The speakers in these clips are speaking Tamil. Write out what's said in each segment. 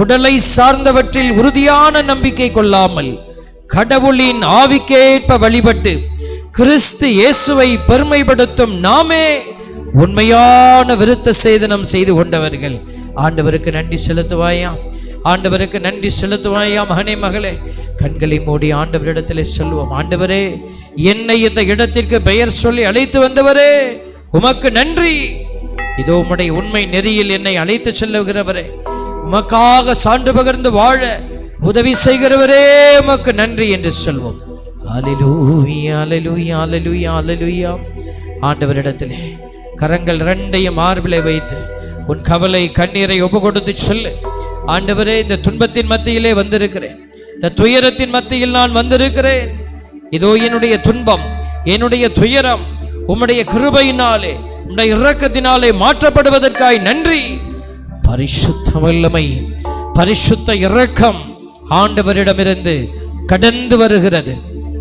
உடலை சார்ந்தவற்றில் உறுதியான நம்பிக்கை கொள்ளாமல் கடவுளின் ஆவிக்கேற்ப வழிபட்டு கிறிஸ்து இயேசுவை பெருமைப்படுத்தும் நாமே உண்மையான விருத்த சேதனம் செய்து கொண்டவர்கள். ஆண்டவருக்கு நன்றி செலுத்துவாயாம், ஆண்டவருக்கு நன்றி செலுத்துவாயாம். மகனே மகளே, கண்களை மூடி ஆண்டவரிடத்திலே சொல்லுவோம். ஆண்டவரே, என்னை இந்த இடத்திற்கு பெயர் சொல்லி அழைத்து வந்தவரே, உமக்கு நன்றி. இதோ உம்முடைய உண்மை நெறியில் என்னை அழைத்து செல்லுகிறவரே, உமக்காக சான்று பகர்ந்து வாழ உதவி செய்கிறவரே, உமக்கு நன்றி என்று சொல்வோம். அல்லேலூயா, அல்லேலூயா, அல்லேலூயா, அல்லேலூயா. ஆண்டவரிடத்திலே கரங்கள் ரெண்டையும் மார்பிலே வைத்து உன் கவலை கண்ணீரை ஒப்பு கொடுத்து சொல்லு. ஆண்டவரே, இந்த துன்பத்தின் மத்தியிலே வந்திருக்கிறேன், இந்த துயரத்தின் மத்தியில் நான் வந்திருக்கிறேன். இதோ என்னுடைய துன்பம், என்னுடைய துயரம் உம்முடைய கிருபையினாலே, உம்முடைய இரக்கத்தினாலே மாற்றப்படுவதற்காய் நன்றி. பரிசுத்த வல்லமை, பரிசுத்த இரக்கம் ஆண்டவரிடமிருந்து கடந்து வருகிறது.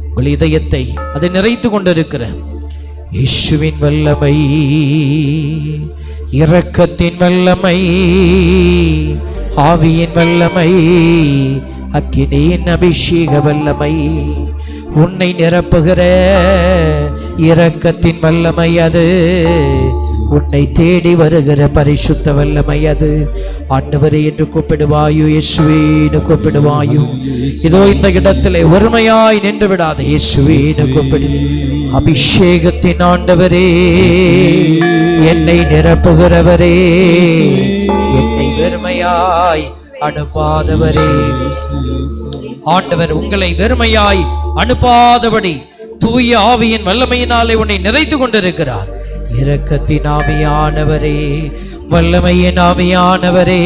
உங்கள் இதயத்தை அதை நிறைத்து கொண்டிருக்கிற இயேசுவின் வல்லமை, இரக்கத்தின் வல்லமை, ஆவியின் வல்லமை, அக்கினியின் அபிஷேக வல்லமை, உன்னை நிரப்புகிற இரக்கத்தின் வல்லமை அது, உன்னை தேடி வருகிற பரிசுத்த வல்லமை அது. ஆண்டவரே என்று கூப்பிடுவாயு, இயேசுவேன்னு கூப்பிடுவாயு. இதோ இந்த இடத்திலே ஒருமையாய் நின்று விடாத, இயேசுவேன்னு கூப்பிடு. அபிஷேகத்தின் ஆண்டவரே, என்னை நிரப்புகிறவரே, என்னை வெறுமையாய் அனுப்பாதவரே. ஆண்டவர் உங்களை வெறுமையாய் அனுப்பாதபடி தூய ஆவியின் வல்லமையினாலே உன்னை நிறைத்து கொண்டிருக்கிறார். இரக்கத்தின் ஆவியானவரே, வல்லமையின் ஆவியானவரே,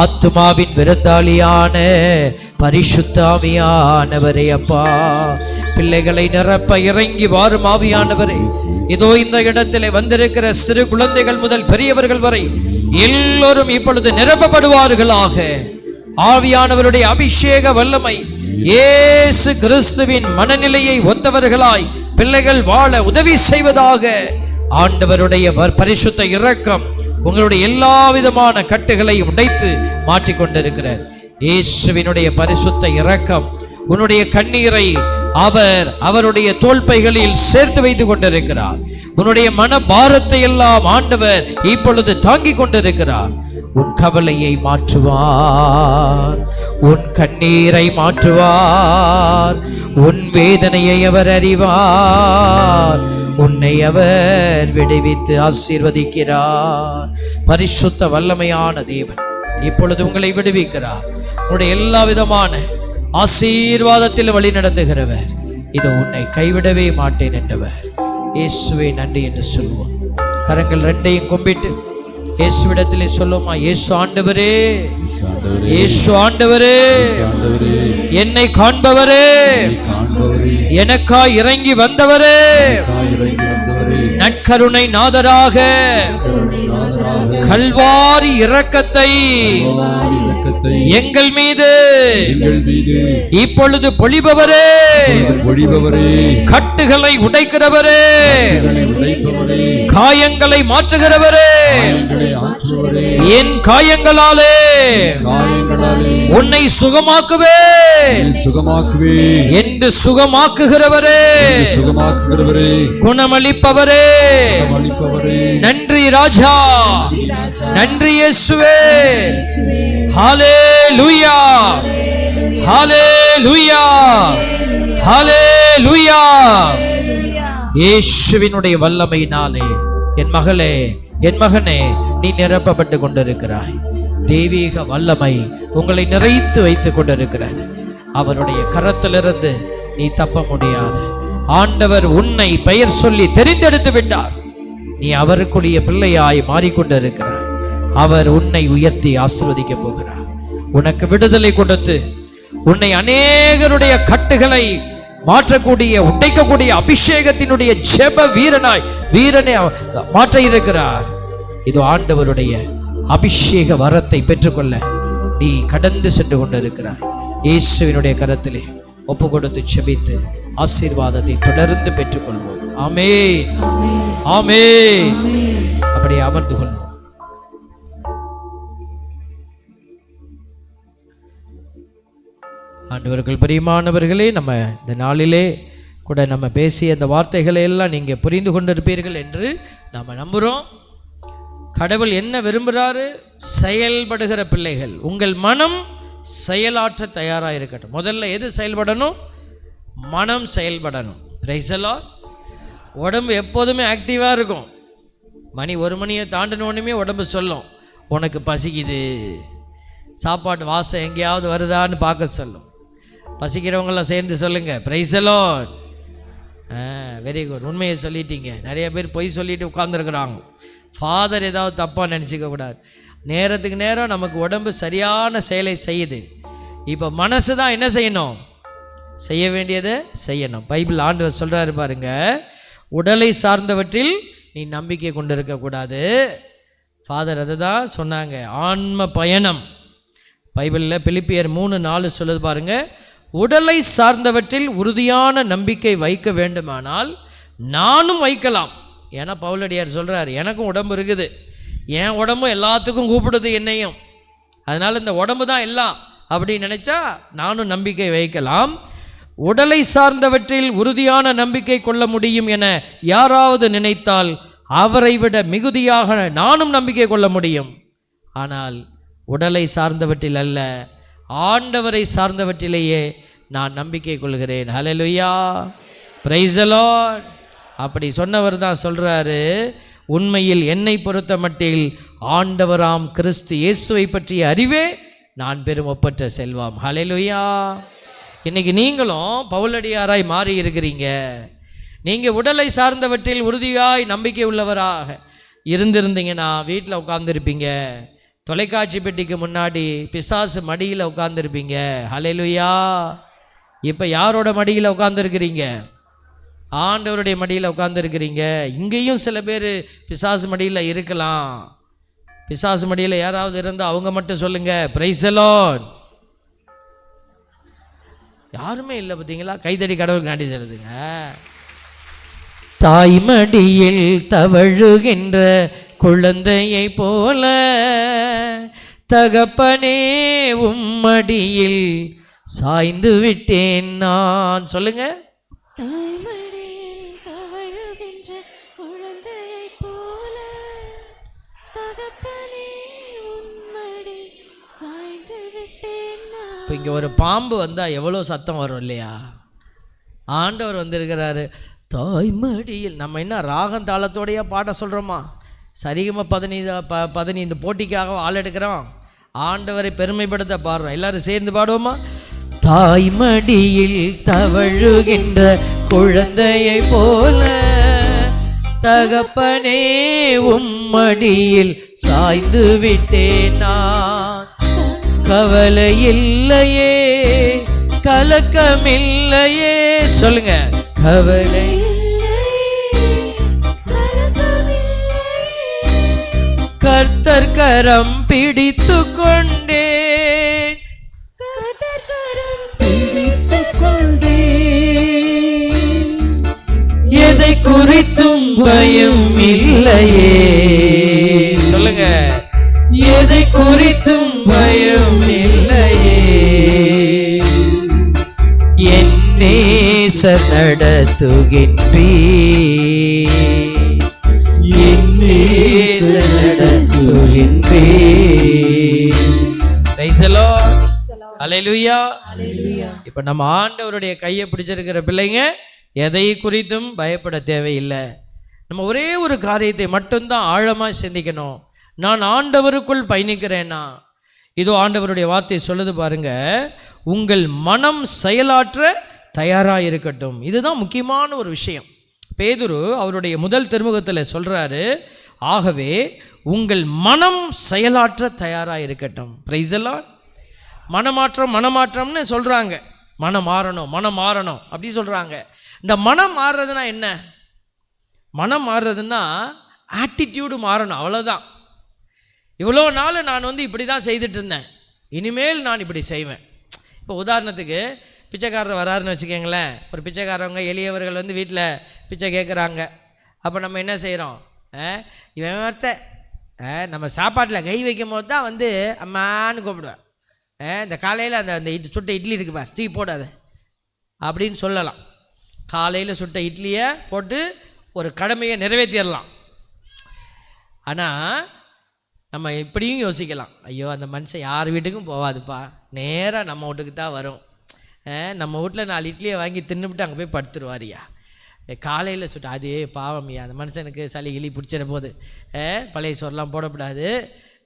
ஆத்துமாவின் விருந்தாளியான பரிசுத்த ஆவியானவரே, அப்பா பிள்ளைகளை நிரப்ப இறங்கி வாரும் ஆவியானவரே. இதோ இந்த இடத்திலே வந்திருக்கிற சிறு குழந்தைகள் முதல் பெரியவர்கள் வரை எல்லோரும் இப்பொழுது நிரப்பப்படுவார்களாக. ஆவியானவருடைய அபிஷேக வல்லமை இயேசு கிறிஸ்துவின் மனநிலையை ஒத்தவர்களாய் பிள்ளைகள் வாழ உதவி செய்வதாக. ஆண்டவருடைய பரிசுத்த இரக்கம் உங்களுடைய எல்லா விதமான கட்டுகளை உடைத்து மாற்றிக்கொண்டிருக்கிறார். இயேசுவினுடைய பரிசுத்த இரக்கம் உன்னுடைய கண்ணீரை அவருடைய தோள்பைகளில் சேர்த்து வைத்துக் கொண்டிருக்கிறார். உன்னுடைய மன பாரத்தை எல்லாம் ஆண்டவர் இப்பொழுது தாங்கிக் கொண்டிருக்கிறார். உன் கவலையை மாற்றுவார், உன் கண்ணீரை மாற்றுவார், உன் வேதனையை அவர் அறிவார், உன்னை அவர் விடுவித்து ஆசீர்வதிக்கிறார். பரிசுத்த வல்லமையான தேவன் இப்பொழுது உங்களை விடுவிக்கிறார். உன்னுடைய எல்லா விதமான ஆசீர்வாதத்தில் வழி நடத்துகிறவர். இது உன்னை கைவிடவே மாட்டேன் என்றவர். இயேசுவே நன்றி என்று சொல்வோம். கரங்கள் ரெண்டையும் கும்பிட்டு இயேசுவிடத்திலே சொல்லுமா, இயேசு ஆண்டவரே, இயேசு ஆண்டவரே, என்னை காண்பவரே, எனக்காய் இறங்கி வந்தவரே, நற்கருணை நாதராக கல்வாரி இரக்கத்தை எங்கள் மீது இப்பொழுது பொழிபவரே, கட்டுகளை உடைக்கிறவரே, காயங்களை மாற்றுகிறவரே, என் காயங்களாலே உன்னை சுகமாக்குவே என்று சுகமாக்குகிறவரே, குணமளிப்பவரே, நன்றி ராஜா, நன்றி இயேசுவே. ஹல்லேலூயா, ஹல்லேலூயா, ஹல்லேலூயா. இயேசுவினுடைய வல்லமையினாலே என் மகளே, என் மகனே, நீ நிரப்பப்பட்டு கொண்டிருக்கிறாய். தெய்வீக வல்லமை உங்களை நிறைத்து வைத்துக் கொண்டிருக்கிறது. அவருடைய கரத்திலிருந்து நீ தப்ப முடியாது. ஆண்டவர் உன்னை பெயர் சொல்லி தெரிந்தெடுத்து விட்டார். நீ அவருக்குரிய பிள்ளையாய் மாறிக்கொண்டிருக்கிறாய். அவர் உன்னை உயர்த்தி ஆசீர்வதிக்க போகிறார். உனக்கு விடுதலை கொடுத்து உன்னை அநேகருடைய கட்டுகளை மாற்றக்கூடிய, உடைக்கக்கூடிய அபிஷேகத்தினுடைய ஜெப வீரனை மாற்ற இருக்கிறார். இது ஆண்டவருடைய அபிஷேக வரத்தை பெற்றுக்கொள்ள நீ கடந்து சென்று கொண்டிருக்கிறாய். இயேசுவினுடைய கரத்திலே ஒப்பு கொடுத்து செபித்து ஆசீர்வாதத்தை தொடர்ந்து பெற்றுக்கொள்வோம். ஆமென், ஆமென். அப்படியே அமர்ந்து கொள்வோம். ஆண்டவர்கள் பிரியமானவர்களே, நம்ம இந்த நாளிலே கூட நம்ம பேசிய அந்த வார்த்தைகளை எல்லாம் நீங்கள் புரிந்து கொண்டிருப்பீர்கள் என்று நாம் நம்புகிறோம். கடவுள் என்ன விரும்புகிறாரு? செயல்படுகிற பிள்ளைகள். உங்கள் மனம் செயலாற்ற தயாராக இருக்கட்டும். முதல்ல எது செயல்படணும்? மனம் செயல்படணும். Price the Lord. உடம்பு எப்போதுமே ஆக்டிவாக இருக்கும். மணி 1 மணியை தாண்டினோடனே உடம்பு சொல்லும், உனக்கு பசிக்குது, சாப்பாட்டு வாசம் எங்கேயாவது வருதான்னு பார்க்க சொல்லும். பசிக்கிறவங்களாம் சேர்ந்து சொல்லுங்கள், price the Lord. Very good, உண்மையை சொல்லிட்டீங்க. நிறைய பேர் பொய் சொல்லிட்டு உட்கார்ந்துருக்குறாங்க. ஃபாதர் ஏதாவது தப்பாக நினச்சிக்க கூடாது. நேரத்துக்கு நேரம் நமக்கு உடம்பு சரியான செயலை செய்யுது. இப்போ மனசு தான் என்ன செய்யணும்? செய்ய வேண்டியதை செய்யணும். பைபிள் ஆண்டவர் சொல்கிறாரு பாருங்க, உடலை சார்ந்தவற்றில் நீ நம்பிக்கை கொண்டு இருக்கக்கூடாது. ஃபாதர் அதை தான் சொன்னாங்க. ஆன்ம பயணம் பைபிளில் பிலிப்பியர் 3:4 சொல்லுது பாருங்க, உடலை சார்ந்தவற்றில் உறுதியான நம்பிக்கை வைக்க வேண்டுமானால் நானும் வைக்கலாம். ஏன்னா பவுலடியார் சொல்கிறார், எனக்கும் உடம்பு இருக்குது, என் உடம்பும் எல்லாத்துக்கும் கூப்பிடுது என்னையும், அதனால் இந்த உடம்பு தான் எல்லாம் அப்படின்னு நினச்சா நானும் நம்பிக்கை வைக்கலாம். உடலை சார்ந்தவற்றில் உறுதியான நம்பிக்கை கொள்ள முடியும் என யாராவது நினைத்தால் அவரை விட மிகுதியாக நானும் நம்பிக்கை கொள்ள முடியும். ஆனால் உடலை சார்ந்தவற்றில் அல்ல, ஆண்டவரை சார்ந்தவற்றிலேயே நான் நம்பிக்கை கொள்கிறேன். ஹல்லேலூயா, பிரைஸ் தி லார்ட். அப்படி சொன்னவர் தான் சொல்கிறாரு, உண்மையில் என்னை பொறுத்த மட்டில் ஆண்டவராம் கிறிஸ்து இயேசுவை பற்றிய அறிவே நான் பெரும் ஒப்பற்ற செல்வம். ஹல்லேலூயா. இன்னைக்கு நீங்களும் பவுலடியாராய் மாறி இருக்கிறீங்க. நீங்கள் உடலை சார்ந்தவற்றில் உறுதியாய் நம்பிக்கை உள்ளவராக இருந்திருந்தீங்கன்னா வீட்டில் உட்கார்ந்துருப்பீங்க, தொலைக்காட்சி பெட்டிக்கு முன்னாடி பிசாசு மடியில் உட்கார்ந்துருப்பீங்க. ஹல்லேலூயா. இப்போ யாரோட மடியில் உட்கார்ந்துருக்கிறீங்க? ஆண்டவருடைய மடியில் உட்கார்ந்துருக்கிறீங்க. இங்கேயும் சில பேர் பிசாசு மடியில் இருக்கலாம். பிசாசு மடியில் யாராவது இருந்தால் அவங்க மட்டும் சொல்லுங்கள், பிரைஸ் தி லார்ட். யாருமே இல்லை பார்த்தீங்களா? கைதடி கடவுளுக்கு நன்றி செலுத்துங்க. தாய்மடியில் தவழுகின்ற குழந்தையை போல தகப்பனே உம்மடியில் சாய்ந்து விட்டேன் நான். சொல்லுங்க, தாய்மடியில் தவழுகின்ற குழந்தையை போல தகப்பனே உம்மடி சாய்ந்து விட்டேன் நான். இப்போ இங்கே ஒரு பாம்பு வந்தால் எவ்வளோ சத்தம் வரும் இல்லையா? ஆண்டவர் வந்திருக்கிறாரு தாய்மடியில். நம்ம என்ன ராகம் தாளத்தோடையா பாட சொல்கிறோமா? சரிகம 15 போட்டிக்காக ஆள் எடுக்கிறோம். ஆண்டவரை பெருமைப்படுத்த பாடுறோம். எல்லாரும் சேர்ந்து பாடுவோமா? தாய்மடியில் தவழுகின்ற குழந்தையை போல தகப்பனே உம்மடியில் சாய்ந்து விட்டேன் நான். கவலை இல்லையே, கலக்கமில்லையே. சொல்லுங்க, கவலை கர்த்தர் கரம் பிடித்து கொண்டேன், எதை குறித்தும் பயம் இல்லையே. சொல்லுங்க, எதை குறித்தும் பயம் இல்லையே. என் நேசர் நடத்துகின்றீ, என் நேசர் நடத்துகின்றீ. Price the Lord. ஹல்லேலூயா. இப்ப நம்ம ஆண்டவருடைய கையை பிடிச்சிருக்கிற பிள்ளைங்க எதை குறித்தும் பயப்பட தேவையில்லை. நம்ம ஒரே ஒரு காரியத்தை மட்டும்தான் ஆழமாக சிந்திக்கணும். நான் ஆண்டவருக்குள் பயணிக்கிறேன்னா, இதோ ஆண்டவருடைய வார்த்தை சொல்லுது பாருங்க, உங்கள் மனம் செயலாற்ற தயாராக இருக்கட்டும். இதுதான் முக்கியமான ஒரு விஷயம். பேதுரு அவருடைய முதல் திருமுகத்தில் சொல்கிறாரு, ஆகவே உங்கள் மனம் செயலாற்ற தயாராக இருக்கட்டும். Price the Lord. மனமாற்றம்னு சொல்கிறாங்க. மனம் மாறணும் அப்படி சொல்கிறாங்க. இந்த மனம் மாறுறதுன்னா என்ன? மனம் மாறுறதுன்னா ஆட்டிடியூடு மாறணும், அவ்வளோதான். இவ்வளோ நாள் நான் இப்படி தான் செய்துட்டு இருந்தேன், இனிமேல் நான் இப்படி செய்வேன். இப்போ உதாரணத்துக்கு பிச்சைக்காரர் வராருன்னு வச்சுக்கோங்களேன். ஒரு பிச்சைக்காரவங்க எளியவர்கள் வீட்டில் பிச்சை கேட்குறாங்க. அப்போ நம்ம என்ன செய்கிறோம்? இவன் வார்த்தை நம்ம சாப்பாட்டில் கை வைக்கும் போது தான் அம்மான்னு கூப்பிடுவேன். இந்த காலையில் அந்த சுட்ட இட்லி இருக்கு பார், தூக்கி போடாத அப்படின்னு சொல்லலாம். காலையில் சுட்ட இட்லியை போட்டு ஒரு கடமையை நிறைவேற்றிடலாம். ஆனால் நம்ம இப்படியும் யோசிக்கலாம், ஐயோ அந்த மனுஷன் யார் வீட்டுக்கும் போகாதுப்பா, நேராக நம்ம வீட்டுக்கு தான் வரும். நம்ம வீட்டில் 4 இட்லியை வாங்கி தின்னுபிட்டு அங்கே போய் படுத்துருவாரியா. காலையில் சுட்ட அது பாவம்யா, அந்த மனுஷனுக்கு சளி கிளி பிடிச்சிட போது பழைய சோறுலாம் போடக்கூடாது.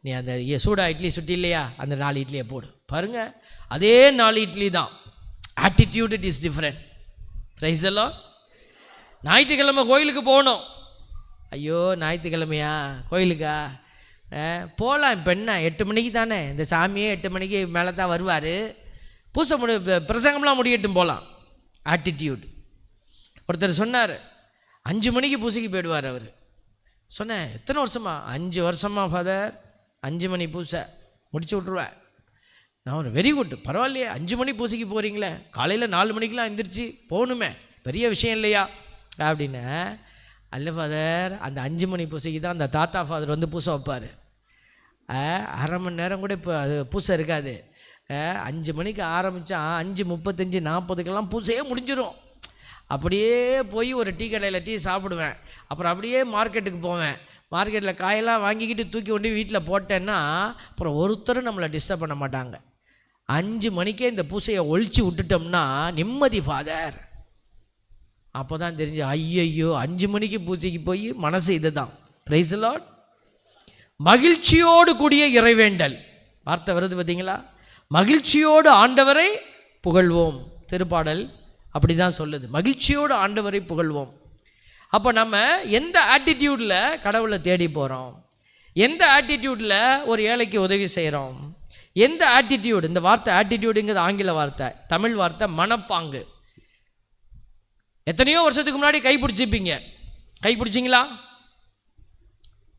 நீ அந்த சூடா இட்லி சுட்டி இல்லையா, அந்த 4 இட்லியை போடு. பாருங்கள், அதே 4 இட்லி தான், attitude it is different. Price எல்லாம். ஞாயிற்றுக்கிழமை கோயிலுக்கு போகணும். ஐயோ ஞாயிற்றுக்கிழமையா கோயிலுக்கா போகலாம். இப்போ என்ன 8 மணிக்கு தானே, இந்த சாமியே 8 மணிக்கு மேலே தான் வருவார், பூசை பிரசங்கம்லாம் முடியட்டும் போகலாம். ஆட்டிடியூட். ஒருத்தர் சொன்னார் 5 மணிக்கு பூசைக்கு போயிடுவார் அவர். சொன்னேன் எத்தனை வருஷமா? 5 வருஷமா ஃபாதர், 5 மணி பூசை முடிச்சு விட்ருவேன். நான் ஒரு வெரி குட், பரவாயில்லையே 5 மணி பூசைக்கு போகிறீங்களே, காலையில் 4 மணிக்கெலாம் எந்திரிச்சு போகணுமே, பெரிய விஷயம் இல்லையா அப்படின்னு. அல்ல ஃபாதர், அந்த 5 மணி பூசைக்கு தான் அந்த தாத்தா ஃபாதர் வந்து பூசை வைப்பார். 1/2 மணி நேரம் கூட இப்போ அது பூசை இருக்காது. 5 மணிக்கு ஆரம்பித்தா 5:35 40க்கெல்லாம் பூசையே முடிஞ்சிடும். அப்படியே போய் ஒரு டீ கடையில் டீ சாப்பிடுவேன். அப்புறம் அப்படியே மார்க்கெட்டுக்கு போவேன். மார்க்கெட்டில் காயெல்லாம் வாங்கிக்கிட்டு தூக்கி கொண்டு வீட்டில் போட்டேன்னா அப்புறம் ஒருத்தரும் நம்மளை டிஸ்டர்ப் பண்ண மாட்டாங்க. 5 மணிக்கே இந்த பூசையை ஒழிச்சு விட்டுட்டோம்னா நிம்மதி ஃபாதர். அப்போ தான் தெரிஞ்சு, ஐயையோ 5 மணிக்கு பூஜைக்கு போய் மனசு இது தான். Price the Lord. மகிழ்ச்சியோடு கூடிய இறைவேண்டல் வார்த்தை வருது பார்த்தீங்களா. மகிழ்ச்சியோடு ஆண்டவரை புகழ்வோம். திருப்பாடல் அப்படி தான் சொல்லுது, மகிழ்ச்சியோடு ஆண்டவரை புகழ்வோம். அப்போ நம்ம எந்த ஆட்டிடியூடில் கடவுளை தேடி போகிறோம், எந்த ஆட்டிடியூடில் ஒரு ஏழைக்கு உதவி செய்கிறோம், எந்த ஆட்டிடியூடு. இந்த வார்த்தை ஆட்டிடியூடுங்கிறது ஆங்கில வார்த்தை, தமிழ் வார்த்தை மனப்பாங்கு. எத்தனையோ வருஷத்துக்கு முன்னாடி கை பிடிச்சிப்பீங்க, கை பிடிச்சிங்களா?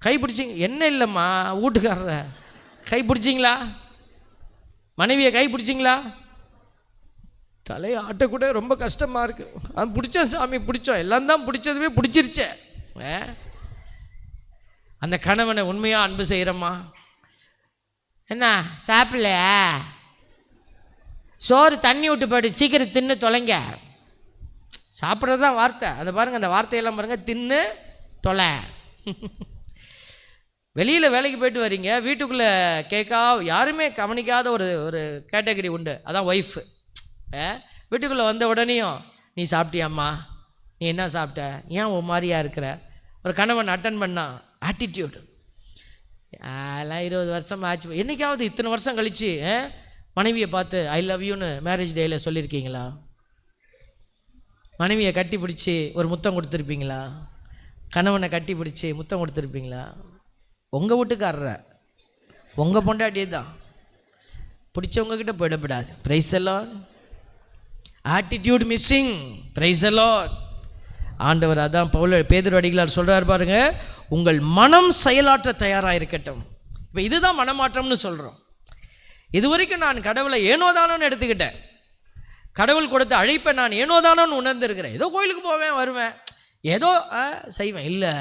கை பிடிச்சிங்க என்ன இல்லைம்மா, வீட்டுக்காரரை கை பிடிச்சிங்களா? மனைவியை கை பிடிச்சிங்களா? தலையை ஆட்டக்கூட ரொம்ப கஷ்டமாக இருக்குது. அது பிடிச்சோம் சாமி, பிடிச்சோம், எல்லாம் தான் பிடிச்சதுமே பிடிச்சிருச்சே. அந்த கணவனை உண்மையாக அன்பு செய்கிறோமா? என்ன சாப்பிடலையா, சோறு தண்ணி விட்டு போய்ட்டு சீக்கிரம் தின்னு தொலைங்க. சாப்பிட்றது தான் வார்த்தை. அதை பாருங்கள், அந்த வார்த்தையெல்லாம் பாருங்கள், தின்னு தொலை. வெளியில் வேலைக்கு போயிட்டு வரீங்க, வீட்டுக்குள்ளே யாருமே கவனிக்காத ஒரு கேட்டகரி உண்டு, அதான் ஒய்ஃபு. வீட்டுக்குள்ளே வந்த உடனேயும் நீ சாப்பிட்டியாம்மா, நீ என்ன சாப்பிட்ட, ஏன் ஒரு மாதிரியா இருக்கிற. ஒரு கணவன் அட்டன் பண்ணா ஆட்டிடியூடு. அதெல்லாம் 20 வருஷம் ஆச்சு. என்றைக்காவது இத்தனை வருஷம் கழித்து மனைவியை பார்த்து ஐ லவ் யூன்னு மேரேஜ் டேயில் சொல்லியிருக்கீங்களா? மனைவியை கட்டி பிடிச்சி ஒரு முத்தம் கொடுத்துருப்பீங்களா? கணவனை கட்டி பிடிச்சி முத்தம் கொடுத்துருப்பீங்களா? உங்கள் வீட்டுக்காரர உங்கள் பொண்டாட்டியே தான், பிடிச்சவங்கக்கிட்ட போயிடப்படாது. Praise the Lord. Attitude missing. Praise the Lord. ஆண்டவர் அதான் பேதுரு அடிகளார் சொல்கிறார் பாருங்க, உங்கள் மனம் செயலாற்ற தயாராக இருக்கட்டும். இப்போ இதுதான் மனமாற்றம்னு சொல்கிறோம். இது வரைக்கும் நான் கடவுளை ஏனோதானோன்னு எடுத்துக்கிட்டேன். கடவுள் கொடுத்த அழைப்பை நான் ஏனோதானோன்னு உணர்ந்திருக்கிறேன். ஏதோ கோயிலுக்கு போவேன் வருவேன், ஏதோ செய்வேன். இல்லை,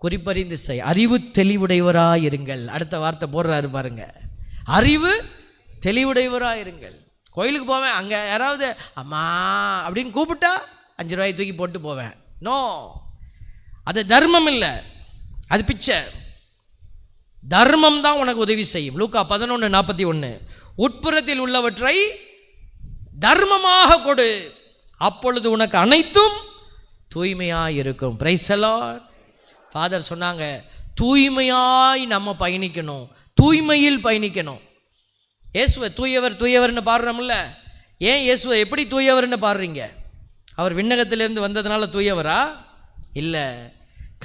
குறிப்பறிந்து செய், அறிவு தெளிவுடையவராக இருங்கள். அடுத்த வார்த்தை போடுறாரு பாருங்க, அறிவு தெளிவுடையவராக இருங்கள். கோயிலுக்கு போவேன், அங்கே யாராவது அம்மா அப்படின்னு கூப்பிட்டா 5 ரூபாய் தூக்கி போட்டு போவேன். நோ, அது தர்மம் இல்லை, அது பிச்சை. தர்மம் தான் உனக்கு உதவி செய்யும். லூக்கா 11:41, உட்புறத்தில் உள்ளவற்றை தர்மமாக கொடு, அப்பொழுது உனக்கு அனைத்தும் தூய்மையாக இருக்கும். Price the Lord. ஃபாதர் சொன்னாங்க, தூய்மையாய் நம்ம பயணிக்கணும், தூய்மையில் பயணிக்கணும். இயேசுவை தூயவர் தூயவர்னு பாடுறோம்ல, ஏன் இயேசுவை எப்படி தூயவர்னு பாடுறீங்க? அவர் விண்ணகத்திலிருந்து வந்ததுனால தூயவரா? இல்லை,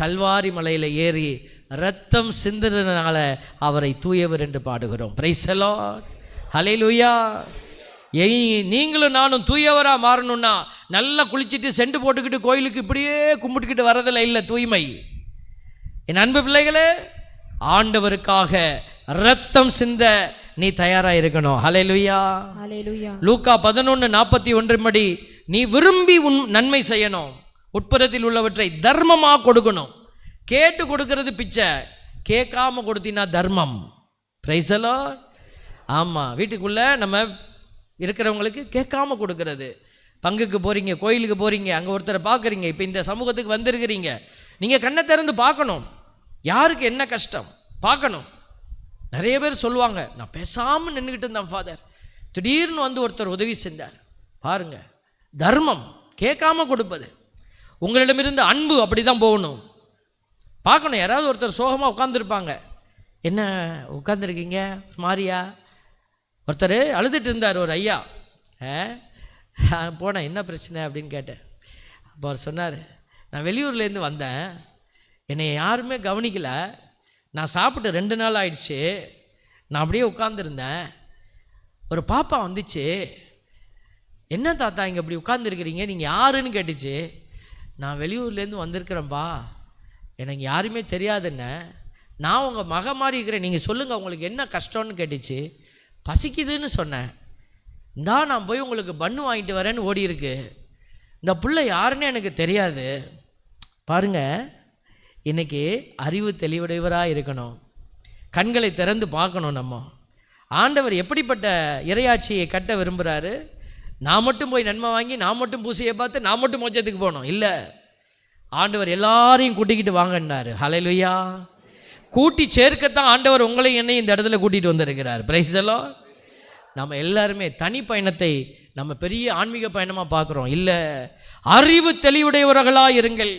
கல்வாரி மலையில் ஏறி ரத்தம் சிந்துறதுனால அவரை தூயவர் என்று பாடுகிறோம். Praise the Lord. ஹல்லேலூயா. நீங்களும் நானும் தூயவராக மாறணும்னா நல்லா குளிச்சுட்டு செண்டு போட்டுக்கிட்டு கோயிலுக்கு இப்படியே கும்பிட்டுக்கிட்டு வரதில்லை. இல்லை, தூய்மை. என் அன்பு பிள்ளைகளே, ஆண்டவருக்காக ரத்தம் சிந்த நீ தயாராக இருக்கணும். ஹல்லேலூயா. லூக்கா 11:41 படி நீ விரும்பி நன்மை செய்யணும், உட்புறத்தில் உள்ளவற்றை தர்மமாக கொடுக்கணும். கேட்டு கொடுக்கறது பிச்சை, கேட்காம கொடுத்தினா தர்மம். Price the Lord. ஆமாம், வீட்டுக்குள்ளே நம்ம இருக்கிறவங்களுக்கு கேட்காம கொடுக்கறது. பங்குக்கு போகிறீங்க, கோயிலுக்கு போகிறீங்க, அங்கே ஒருத்தரை பார்க்குறீங்க, இப்போ இந்த சமூகத்துக்கு வந்திருக்கிறீங்க, நீங்கள் கண்ணை திறந்து பார்க்கணும், யாருக்கு என்ன கஷ்டம் பார்க்கணும். நிறைய பேர் சொல்லுவாங்க, நான் பேசாமல் நின்றுக்கிட்டு இருந்தேன் ஃபாதர், திடீர்னு வந்து ஒருத்தர் உதவி செஞ்சார். பாருங்க, தர்மம் கேட்காம கொடுப்பது. உங்களிடமிருந்து அன்பு அப்படி தான் போகணும். பார்க்கணும், யாராவது ஒருத்தர் சோகமாக உட்காந்துருப்பாங்க, என்ன உட்காந்துருக்கீங்க மாரியா? ஒருத்தர் அழுதுட்டு இருந்தார், ஒரு ஐயா. போனேன், என்ன பிரச்சனை அப்படின்னு கேட்டேன். அப்போ அவர் சொன்னார், நான் வெளியூர்லேருந்து வந்தேன், என்னை யாருமே கவனிக்கலை, நான் சாப்பிட்டு 2 நாள் ஆயிடுச்சு, நான் அப்படியே உட்காந்துருந்தேன், ஒரு பாப்பா வந்துச்சு, என்ன தாத்தா இங்கே இப்படி உட்காந்துருக்கிறீங்க, நீங்கள் யாருன்னு கேட்டுச்சு. நான் வெளியூர்லேருந்து வந்திருக்கிறேன்ப்பா, எனக்கு யாருமே தெரியாதுன்னு, நான் உங்கள் மக மாதிரி இருக்கிறேன், நீங்கள் சொல்லுங்கள் உங்களுக்கு என்ன கஷ்டம்னு கேட்டுச்சு. பசிக்குதுன்னு சொன்னேன், இந்தா நான் போய் உங்களுக்கு பன்னு வாங்கிட்டு வரேன்னு ஓடி இருக்கு. இந்த பிள்ளை யாருன்னு எனக்கு தெரியாது. பாருங்க, இன்னைக்கு அறிவு தெளிவுடையவராக இருக்கணும், கண்களை திறந்து பார்க்கணும். நம்ம ஆண்டவர் எப்படிப்பட்ட இறையாட்சியை கட்ட விரும்புகிறாரு? நான் மட்டும் போய் நன்மை வாங்கி, நான் மட்டும் பூசையை பார்த்து, நான் மட்டும் மோட்சத்துக்கு போகணும் இல்லை. ஆண்டவர் எல்லாரையும் கூட்டிக்கிட்டு வாங்கன்னாரு. ஹல்லேலூயா. கூட்டி சேர்க்கத்தான் ஆண்டவர் உங்களையும் என்னையும் இந்த இடத்துல கூட்டிகிட்டு வந்திருக்கிறார். Price the Lord. நம்ம எல்லாருமே தனி பயணத்தை நம்ம பெரிய ஆன்மீக பயணமாக பார்க்குறோம். இல்லை, அறிவு தெளிவுடையவர்களாக இருங்கள்.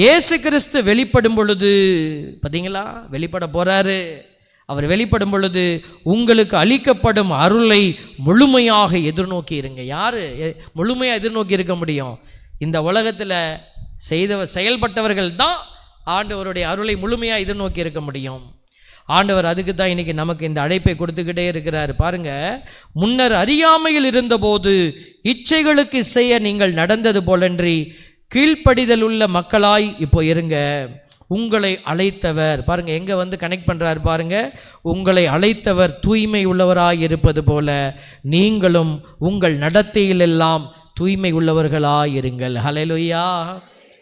இயேசு கிறிஸ்து வெளிப்படும் பொழுது பார்த்தீங்களா, வெளிப்பட போகிறாரு. அவர் வெளிப்படும் பொழுது உங்களுக்கு அளிக்கப்படும் அருளை முழுமையாக எதிர்நோக்கி இருங்க. யார் முழுமையாக எதிர்நோக்கி இருக்க முடியும்? இந்த உலகத்தில் செயல்பட்டவர்கள் தான் ஆண்டவருடைய அருளை முழுமையாக எதிர்நோக்கி இருக்க முடியும். ஆண்டவர் அதுக்கு தான் இன்றைக்கி நமக்கு இந்த அழைப்பை கொடுத்துக்கிட்டே இருக்கிறார். பாருங்க, முன்னர் அறியாமையில் இருந்தபோது இச்சைகளுக்கு செய்ய நீங்கள் நடந்தது போலன்றி கீழ்ப்படிதல் உள்ள மக்களாய் இப்போ இருங்க. உங்களை அழைத்தவர், பாருங்க எங்கே வந்து கனெக்ட் பண்ணுறாரு பாருங்க, உங்களை அழைத்தவர் தூய்மை உள்ளவராய் இருப்பது போல நீங்களும் உங்கள் நடத்தையிலெல்லாம் தூய்மை உள்ளவர்களாய் இருங்கள். ஹல்லேலூயா,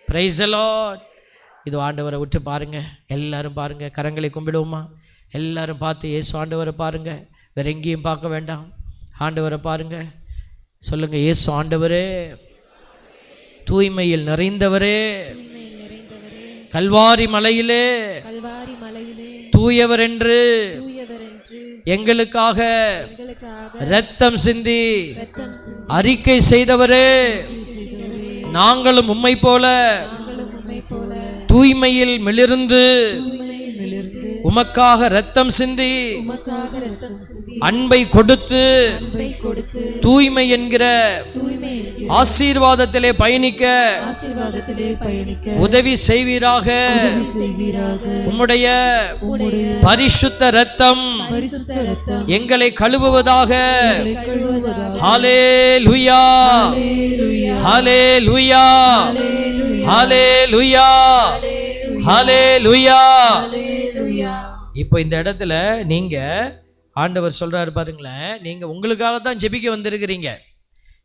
பிரைஸ் தி லார்ட். இது ஆண்டவரை விட்டு பாருங்க, எல்லாரும் பாருங்க, கரங்களை கும்பிடுவோமா? எல்லாரும் பார்த்து இயேசு ஆண்டவரை பாருங்க, வேற எங்கேயும் பார்க்க வேண்டாம், ஆண்டவரை பாருங்க. சொல்லுங்க, இயேசு ஆண்டவரே, தூய்மையில் நிறைந்தவரே, கல்வாரி மலையிலே தூயவர் என்று எங்களுக்காக இரத்தம் சிந்தி அறிக்கை செய்தவரே, நாங்களும் உம்மை போல தூய்மையில் மிளிர்ந்து உமக்காக இரத்தம் சிந்தி அன்பை கொடுத்து தூய்மை என்கிற ஆசீர்வாதத்திலே பயணிக்க உதவி செய்வீராக. உம்முடைய பரிசுத்த இரத்தம் எங்களை கழுவுவதாக. ஹல்லேலூயா, ஹல்லேலூயா, ஹல்லேலூயா, ஹல்லேலூயா. இப்போ இந்த இடத்துல நீங்க ஆண்டவர் சொல்றாரு பாருங்களேன், நீங்க உங்களுக்காக தான் ஜெபிக்க வந்திருக்கிறீங்க.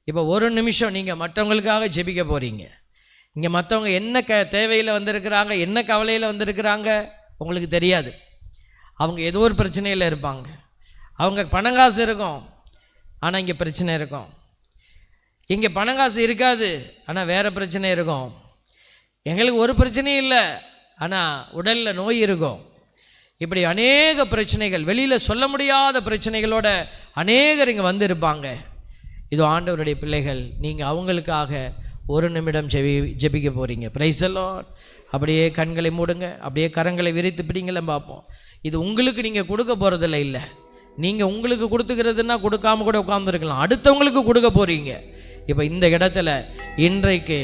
இப்போ ஒரு நிமிஷம் நீங்க மற்றவங்களுக்காக ஜெபிக்க போறீங்க. இங்க மற்றவங்க என்ன தேவையில் வந்திருக்கிறாங்க, என்ன கவலையில் வந்திருக்கிறாங்க உங்களுக்கு தெரியாது. அவங்க ஏதோ ஒரு பிரச்சனையில் இருப்பாங்க. அவங்க பணங்காசு இருக்கும், ஆனால் இங்கே பிரச்சனை இருக்கும். இங்கே பணங்காசு இருக்காது, ஆனால் வேறு பிரச்சனை இருக்கும். எங்களுக்கு ஒரு பிரச்சனையும் இல்லை, ஆனால் உடலில் நோய் இருக்கும். இப்படி அநேக பிரச்சனைகள், வெளியில் சொல்ல முடியாத பிரச்சனைகளோட அநேகர் இங்கே வந்து இருப்பாங்க. இது ஆண்டவருடைய பிள்ளைகள், நீங்கள் அவங்களுக்காக ஒரு நிமிடம் ஜெபிக்க போகிறீங்க. Price the Lord. அப்படியே கண்களை மூடுங்க, அப்படியே கரங்களை விரித்து பிடிங்கள பார்ப்போம். இது உங்களுக்கு நீங்கள் கொடுக்க போகிறதில்ல, இல்லை, நீங்கள் உங்களுக்கு கொடுத்துக்கிறதுனா கொடுக்காம கூட உட்கார்ந்துருக்கலாம், அடுத்தவங்களுக்கு கொடுக்க போகிறீங்க. இப்போ இந்த இடத்துல இன்றைக்கு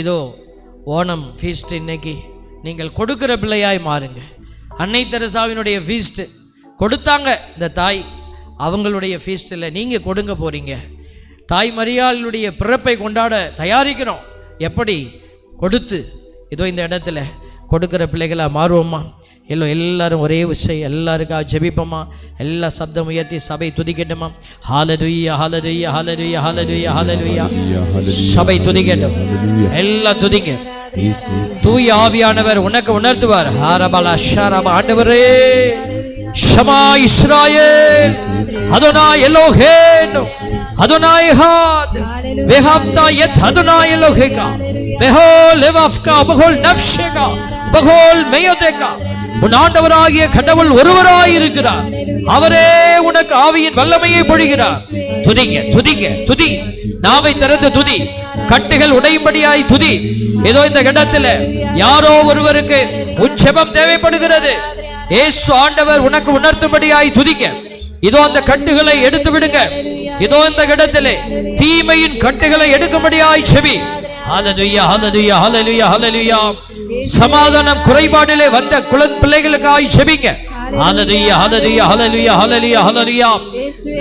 இதோ ஓணம் ஃபீஸ்ட், இன்னைக்கு நீங்கள் கொடுக்குற பிள்ளையாய் மாறுங்க. அன்னை தெரசாவினுடைய ஃபீஸ்ட்டு கொடுத்தாங்க இந்த தாய், அவங்களுடைய ஃபீஸ்ட்டில் நீங்கள் கொடுங்க போகிறீங்க. தாய் மரியாளுடைய பிறப்பை கொண்டாட தயாரிக்கிறோம். எப்படி கொடுத்து இதோ இந்த இடத்துல கொடுக்குற பிள்ளைகளாக மாறுவோமா? எல்லாரும் ஒரே விஷயம், எல்லாருக்காக ஜெபிப்போமா? எல்லா சப்தம் உயர்த்தி சபை துதிக்கட்டுமா? ஹல்லேலூயா, ஹல்லேலூயா, ஹல்லேலூயா, ஹல்லேலூயா, ஹல்லேலூயா. சபை துதிக்கட்டும், எல்லாம் துதிங்க. தூய ஆவியானவர் உனக்கு உணர்த்துவார். ஹரபல ஷரப ஆண்டவரே ஷமா இஸ்ராயேல் அதோனாய் எலோஹேன் அதோனாய் ஹாத் வெஹப்தா யத் அதோனாய் எலோஹேகா பெஹோல் லெவஃப்கா பகோல் நஃப்ஷேகா பகோல் மெயதேகா. உன் ஆண்டவராகிய கடவுள் ஒருவராய் இருக்கிறார். அவரே உனக்கு ஆவியின் வல்லமையை பொழிகிறார். துதிங்க துதிங்க துதி, நாவை திறந்து துதி, கட்டுகள் உடையும்படியாய் துதி. ஏதோ இந்த இடத்துல யாரோ ஒருவருக்கு உன் ஜெபம் தேவைப்படுகிறது. இயேசு ஆண்டவர் உனக்கு உணர்த்தும்படியாய் துதிக்க. இதோ அந்த கட்டுகளை எடுத்து விடுங்க. இதோ இந்த இடத்திலே தீமையின் கட்டுகளை எடுக்கும்படியாய் செவி. ஹல்லேலூயா ஹல்லேலூயா ஹல்லேலூயா ஹல்லேலூயா. சமாதானம் குறைபாடிலே வந்த பிள்ளைகளுக்காய் செபிங்க. ஹல்லேலூயா ஹல்லேலூயா ஹல்லேலூயா ஹல்லேலூயா ஹல்லேலூயா.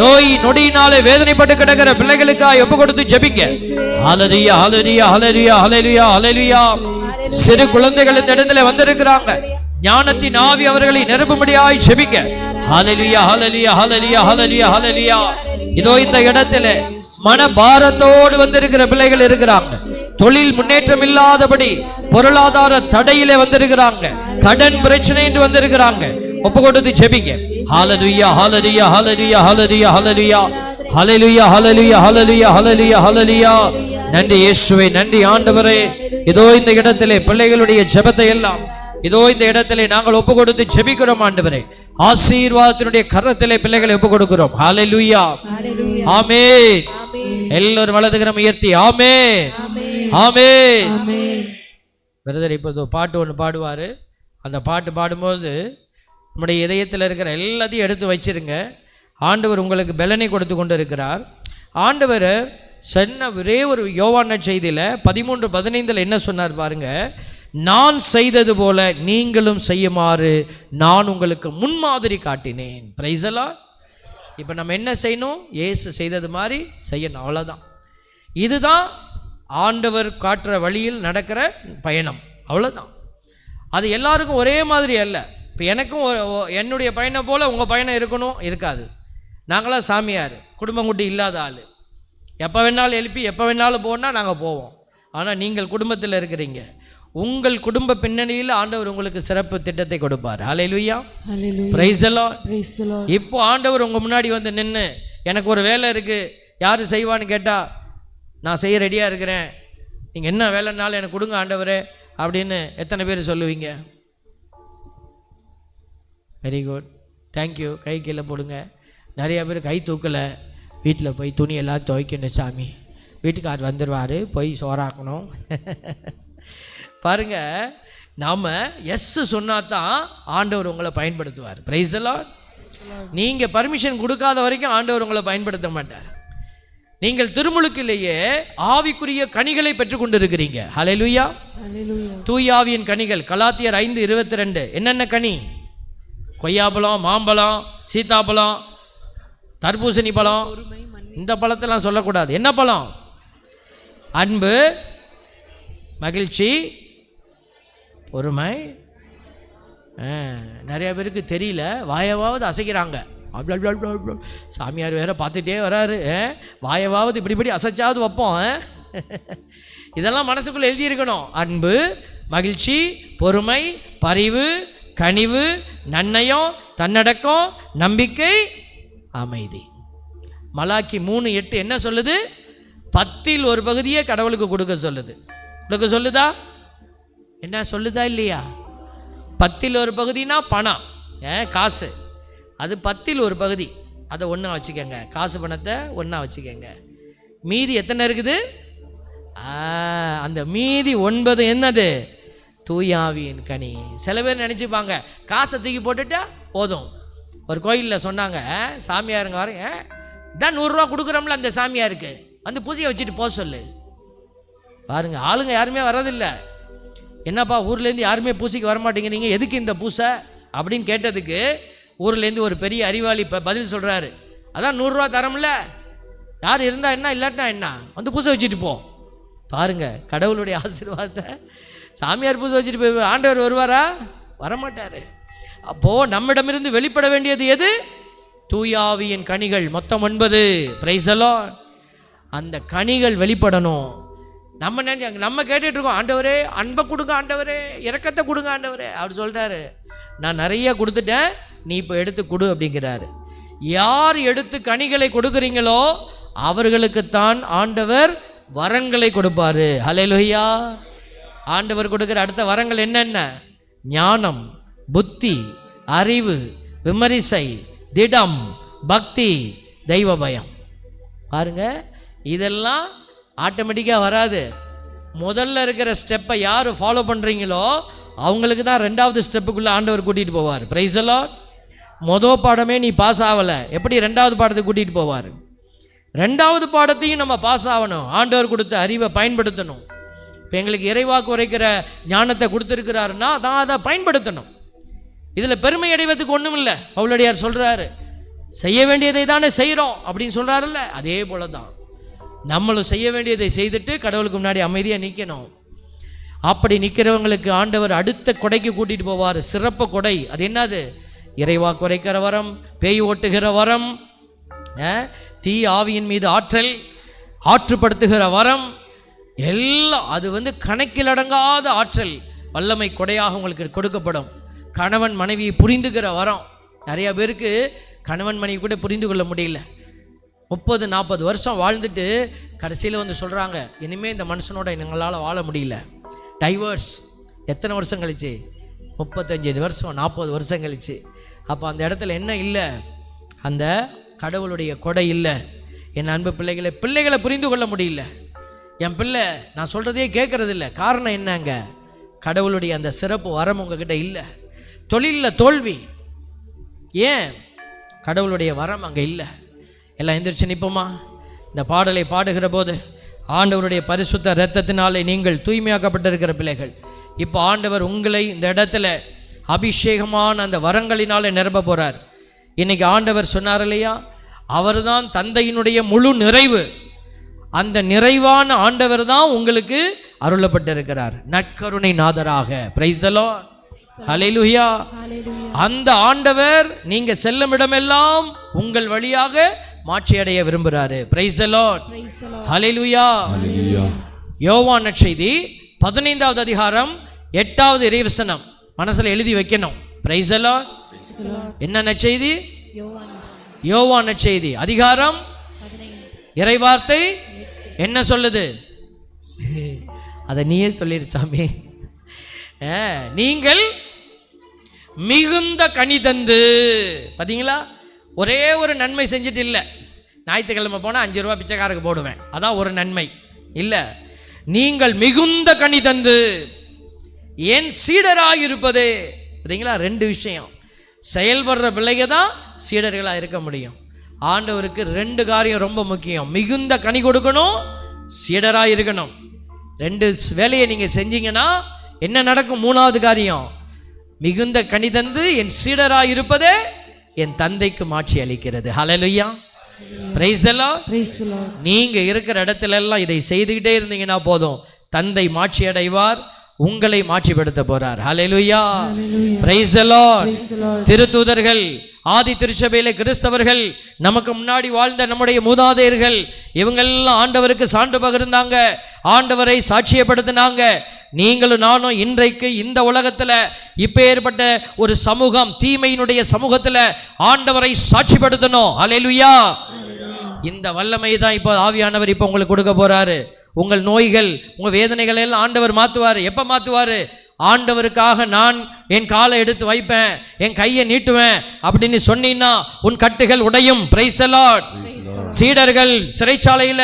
நோய் நொடியினாலே வேதனைப்பட்டு கிடக்கிற பிள்ளைகளுக்காய் ஒப்பு கொடுத்து ஜெபிங்க. ஹல்லேலூயா ஹல்லேலூயா ஹல்லேலூயா ஹல்லேலூயா ஹல்லேலூயா. சிறு குழந்தைகள் இந்த இடத்துல வந்திருக்கிறாங்க. ஞானத்தின் ஆவி அவர்களை நிரப்பும்படியாய் ஜெபிங்க. ஹல்லேலூயா ஹல்லேலூயா ஹல்லேலூயா ஹல்லேலூயா ஹல்லேலூயா. இதோ இந்த இடத்துல மனபாரத்தோடு வந்திருக்கிற பிள்ளைகள் இருக்கிறாங்க. தொழில் முன்னேற்றம் இல்லாதபடி பொருளாதார தடையிலே வந்திருக்கிறாங்க. கடன் பிரச்சனை என்று வந்திருக்கிறாங்க. ஒப்பு கொடுத்து ஜெபிங்க. ஹல்லேலூயா ஹல்லேலூயா ஹல்லேலூயா ஹல்லேலூயா ஹல்லேலூயா ஹல்லேலூயா ஹல்லேலூயா ஹல்லேலூயா ஹல்லேலூயா ஹல்லேலூயா. நன்றி இயேசுவே, நன்றி ஆண்டவரே. இதோ இந்த இடத்திலே பிள்ளைகளுடைய ஜெபத்தை எல்லாம் இதோ இந்த இடத்திலே நாங்கள் ஒப்பு கொடுத்து ஜெபிக்கிறோம் ஆண்டவரே. ஆசீர்வாதத்தினுடைய கரத்திலே பிள்ளைகளை ஒப்பு கொடுக்கிறோம். ஹல்லேலூயா ஆமென். எல்லாரும் வலதுகரம் உயர்த்தி ஆமென் ஆமென். பிரதர் இப்போ பாட்டு ஒன்று பாடுவார். அந்த பாட்டு பாடும்போது நம்முடைய இதயத்தில் இருக்கிற எல்லாத்தையும் எடுத்து வச்சிருங்க. ஆண்டவர் உங்களுக்கு பலனை கொடுத்து கொண்டு இருக்கிறார். ஆண்டவர் சொன்ன ஒரே ஒரு யோவான் செய்தியில் 13:15 என்ன சொன்னார் பாருங்க. நான் செய்தது போல நீங்களும் செய்யுமாறு நான் உங்களுக்கு முன்மாதிரி காட்டினேன். Price the Lord. இப்போ நம்ம என்ன செய்யணும்? இயேசு செய்தது மாதிரி செய்யணும், அவ்வளோதான். இதுதான் ஆண்டவர் காட்டுற வழியில் நடக்கிற பயணம், அவ்வளோதான். அது எல்லாருக்கும் ஒரே மாதிரி அல்ல. இப்போ எனக்கும் என்னுடைய பயணம் போல் உங்கள் பயணம் இருக்கணும் இருக்காது. நாங்களாம் சாமியார், குடும்பம் குட்டி இல்லாத ஆள். எப்போ வேணாலும் எழுப்பி எப்போ வேணாலும் போனால் நாங்கள் போவோம். ஆனால் நீங்கள் குடும்பத்தில் இருக்கிறீங்க. உங்கள் குடும்ப பின்னணியில் ஆண்டவர் உங்களுக்கு சிறப்பு திட்டத்தை கொடுப்பார். ஹல்லேலூயா பிரைஸ் தி லார்ட். இப்போ ஆண்டவர் உங்கள் முன்னாடி வந்து நின்று எனக்கு ஒரு வேலை இருக்குது, யார் செய்வான்னு கேட்டால் நான் செய்ய ரெடியாக இருக்கிறேன், நீங்கள் என்ன வேலைனாலும் எனக்கு கொடுங்க ஆண்டவரே அப்படின்னு எத்தனை பேர் சொல்லுவீங்க? Very good, thank you. கை கீழே போடுங்க. நிறையா பேர் கை தூக்கலை. வீட்டில் போய் துணி எல்லாம் துவைக்கணும் சாமி, வீட்டுக்கார் வந்துடுவார், போய் சோறாக்கணும். பாருங்க, நாம் எஸ் சொன்னா தான் ஆண்டவர் உங்களை பயன்படுத்துவார். Praise the Lord. நீங்கள் பர்மிஷன் கொடுக்காத வரைக்கும் ஆண்டவர் உங்களை பயன்படுத்த மாட்டார். நீங்கள் திருமுழுக்கிலேயே ஆவிக்குரிய கனிகளை பெற்றுக் கொண்டிருக்கிறீங்க. ஹல்லேலூயா. தூய ஆவியின் கனிகள் கலாத்தியர் 5:22. என்னென்ன கனி? கொய்யாப்பழம், மாம்பழம், சீத்தாப்பழம், தர்பூசணி பழம். இந்த பழத்தெல்லாம் சொல்லக்கூடாது. என்ன பழம்? அன்பு, மகிழ்ச்சி, பொறுமை. நிறைய பேருக்கு தெரியல, வாயவாவது அசைக்கிறாங்க. சாமியார் வேற பார்த்துட்டே வராரு, வாயவாவது இப்படி அசைச்சாவது வைப்போம். இதெல்லாம் மனசுக்குள்ள எழுதியிருக்கணும். அன்பு, மகிழ்ச்சி, பொறுமை, பரிவு, கனிவு, நன்னயம், தன்னடக்கம், நம்பிக்கை, அமைதி. மலாக்கி 3:8 என்ன சொல்லுது? 10ல் ஒரு பகுதியே கடவுளுக்கு கொடுக்க சொல்லுது. கொடுக்க சொல்லுதா? என்ன சொல்லுதா இல்லையா? 10ல் ஒரு பகுதினா பணம், காசு. அது 10ல் ஒரு பகுதி, அதை ஒன்றா வச்சுக்கோங்க. காசு பணத்தை ஒன்றா வச்சுக்கோங்க. மீதி எத்தனை இருக்குது? அந்த மீதி 9 என்னது? தூயாவியின் கனி. சில பேர் நினச்சிப்பாங்க காசை தூக்கி போட்டுட்டா போதும். ஒரு கோயிலில் சொன்னாங்க, சாமியாருங்க வரேன் தான் 100 ரூபா கொடுக்குறோம்ல அந்த சாமியாருக்கு, வந்து பூஜையை வச்சுட்டு போக சொல்லு. பாருங்க, ஆளுங்க யாருமே வரதில்லை. என்னப்பா ஊர்லேருந்து யாருமே பூசைக்கு வரமாட்டேங்கிறீங்க, எதுக்கு இந்த பூசை அப்படின்னு கேட்டதுக்கு ஊர்லேருந்து ஒரு பெரிய அறிவாளி பதில் சொல்கிறாரு. அதான் 100 ரூபா தரோம்ல, யார் இருந்தால் என்ன இல்லாட்டினா என்ன, வந்து பூசை வச்சுட்டு போ. பாருங்க, கடவுளுடைய ஆசீர்வாதத்தை. சாமியார் பூசை வச்சுட்டு போய் ஆண்டவர் வருவாரா? வரமாட்டார். அப்போது நம்மிடமிருந்து வெளிப்பட வேண்டியது எது? தூயாவியின் கனிகள். மொத்தம் 9. Price the Lord. அந்த கனிகள் வெளிப்படணும். நம்ம நினைச்சாங்க, நம்ம கேட்டுட்டு இருக்கோம், ஆண்டவரே அன்பை கொடுங்க, ஆண்டவரே இரக்கத்தை கொடுங்க ஆண்டவரே. அவர் சொல்றாரு, நான் நிறைய கொடுத்துட்டேன், நீ இப்போ எடுத்து கொடு அப்படிங்கிறாரு. யார் எடுத்து கனிகளை கொடுக்குறீங்களோ அவர்களுக்குத்தான் ஆண்டவர் வரங்களை கொடுப்பாரு. ஹல்லேலூயா. ஆண்டவர் கொடுக்குற அடுத்த வரங்கள் என்னென்ன? ஞானம், புத்தி, அறிவு, விமரிசை, திடம், பக்தி, தெய்வ பயம். பாருங்க, இதெல்லாம் ஆட்டோமேட்டிக்காக வராது. முதல்ல இருக்கிற ஸ்டெப்பை யார் ஃபாலோ பண்ணுறீங்களோ அவங்களுக்கு தான் ரெண்டாவது ஸ்டெப்புக்குள்ளே ஆண்டவர் கூட்டிகிட்டு போவார். Price the Lord. மொதல் பாடமே நீ பாஸ் ஆகலை, எப்படி ரெண்டாவது பாடத்துக்கு கூட்டிகிட்டு போவார்? ரெண்டாவது பாடத்தையும் நம்ம பாஸ் ஆகணும். ஆண்டவர் கொடுத்த அறிவை பயன்படுத்தணும். இப்போ எங்களுக்கு இறைவாக்கு உரைக்கிற ஞானத்தை கொடுத்துருக்கிறாருன்னா தான் அதை பயன்படுத்தணும். இதில் பெருமை அடைவதுக்கு ஒன்றும் இல்லை. பவுலடியார் சொல்கிறாரு, செய்ய வேண்டியதை தானே செய்கிறோம் அப்படின்னு சொல்கிறாருல்ல, அதே போல தான் நம்மளும் செய்ய வேண்டியதை செய்துட்டு கடவுளுக்கு முன்னாடி அமைதியாக நிற்கணும். அப்படி நிற்கிறவங்களுக்கு ஆண்டவர் அடுத்த கொடைக்கு கூட்டிகிட்டு போவார். சிறப்பு கொடை. அது என்னது? இறைவாக்கு உரைக்கிற வரம், பேய் ஓட்டுகிற வரம், தீ ஆவியின் மீது ஆற்றல், ஆற்றுப்படுத்துகிற வரம், எல்லாம் அது கணக்கில் அடங்காத ஆற்றல் வல்லமை கொடையாக உங்களுக்கு கொடுக்கப்படும். கணவன் மனைவியை புரிந்துக்கிற வரம். நிறைய பேருக்கு கணவன் மனைவி கூட புரிந்து கொள்ள முடியல. 30-40 வருஷம் வாழ்ந்துட்டு கடைசியில் சொல்கிறாங்க, இனிமேல் இந்த மனுஷனோட எங்களால் வாழ முடியல, டைவர்ஸ். எத்தனை வருஷம் கழிச்சு? 35 வருஷம் 40 வருஷம் கழிச்சு. அப்போ அந்த இடத்துல என்ன இல்லை? அந்த கடவுளுடைய கொடை இல்லை. என் அன்பு பிள்ளைகளை புரிந்து கொள்ள முடியல. என் பிள்ளை நான் சொல்கிறதே கேட்கறது இல்லை. காரணம் என்னங்க? கடவுளுடைய அந்த சிறப்பு வரம் உங்ககிட்ட இல்லை. தொழிலில் தோல்வி, ஏன்? கடவுளுடைய வரம் அங்கே இல்லை. எல்லாம் எந்திரிச்சு நிற்போமா? இந்த பாடலை பாடுகிற போது, ஆண்டவருடைய பரிசுத்த இரத்தத்தினாலே நீங்கள் தூய்மையாக்கப்பட்டிருக்கிற பிள்ளைகள், இப்போ ஆண்டவர் உங்களை இந்த இடத்துல அபிஷேகமான அந்த வரங்களினாலே நிரப்ப போகிறார். இன்னைக்கு ஆண்டவர் சொன்னார் இல்லையா, அவர் தான் தந்தையினுடைய முழு நிறைவு. அந்த நிறைவான ஆண்டவர் தான் உங்களுக்கு அருளப்பட்டிருக்கிறார், நற்கருணை நாதராக. Price the Lord. ஹல்லேலூயா. அந்த ஆண்டவர் நீங்க செல்லும் இடமெல்லாம் உங்கள் வழியாக மாட்சி அடைய விரும்புகிறாரு. Price the Lord. ஹல்லேலூயா. யோவான் நற்செய்தி 15வது அதிகாரம் 8வது இறைவசனம் மனசுல எழுதி வைக்கணும். Price the Lord. என்ன நற்செய்தி? யோவான் நற்செய்தி அதிகாரம் 15 இறைவார்த்தை என்ன சொல்லுது? அதை நீயே சொல்லிருச்சாமே. நீங்கள் மிகுந்த கனி தந்து. பார்த்தீங்களா? ஒரே ஒரு நன்மை செஞ்சுட்டு இல்லை. ஞாயிற்றுக்கிழமை போனால் 5 ரூபா பிச்சைக்காரருக்கு போடுவேன், அதான் ஒரு நன்மை இல்லை. நீங்கள் மிகுந்த கனி தந்து ஏன் சீடராக இருப்பது. பார்த்தீங்களா? 2 விஷயம். செயல்படுற பிள்ளைங்க தான் சீடர்களாக இருக்க முடியும். ஆண்டவருக்கு 2 காரியம் ரொம்ப முக்கியம். மிகுந்த கனி கொடுக்கணும், சீடராக இருக்கணும். 2 வேலையை நீங்கள் செஞ்சீங்கன்னா என்ன நடக்கும்? 3வது காரியம், மிகுந்த கனி தந்து என் சீடராக இருப்பதே என் தந்தைக்கு மாட்சி அளிக்கிறது. ஹல்லேலூயா. Praise the Lord. நீங்க இருக்கிற இடத்துல எல்லாம் இதை செய்துகிட்டே இருந்தீங்கன்னா போதும், தந்தை மாட்சி அடைவார், உங்களை மாட்சிப்படுத்த போறார். ஹல்லேலூயா. Praise the Lord. திருத்தூதர்கள், ஆதி திருச்சபையிலே கிறிஸ்தவர்கள், நமக்கு முன்னாடி வாழ்ந்த நம்முடைய மூதாதையர்கள், இவங்கெல்லாம் ஆண்டவருக்கு சான்று பகிர்ந்தாங்க, ஆண்டவரை சாட்சியப்படுத்தினாங்க. நீங்களும் நானும் இன்றைக்கு இந்த உலகத்துல இப்ப ஏற்பட்ட ஒரு சமூகம், தீமையினுடைய சமூகத்துல ஆண்டவரை சாட்சிப்படுத்தணும். ஹல்லேலூயா. இந்த வல்லமை தான் இப்போ ஆவியானவர் இப்போ உங்களுக்கு கொடுக்க போறாரு. உங்கள் நோய்கள், உங்க வேதனைகள் எல்லாம் ஆண்டவர் மாத்துவாரு. எப்ப மாத்துவாரு? ஆண்டவருக்காக நான் என் காலை எடுத்து வைப்பேன், என் கையை நீட்டுவேன் அப்படின்னு சொன்னீங்கன்னா உன் கட்டுகள் உடையும். Price the Lord. சீடர்கள் சிறைச்சாலையில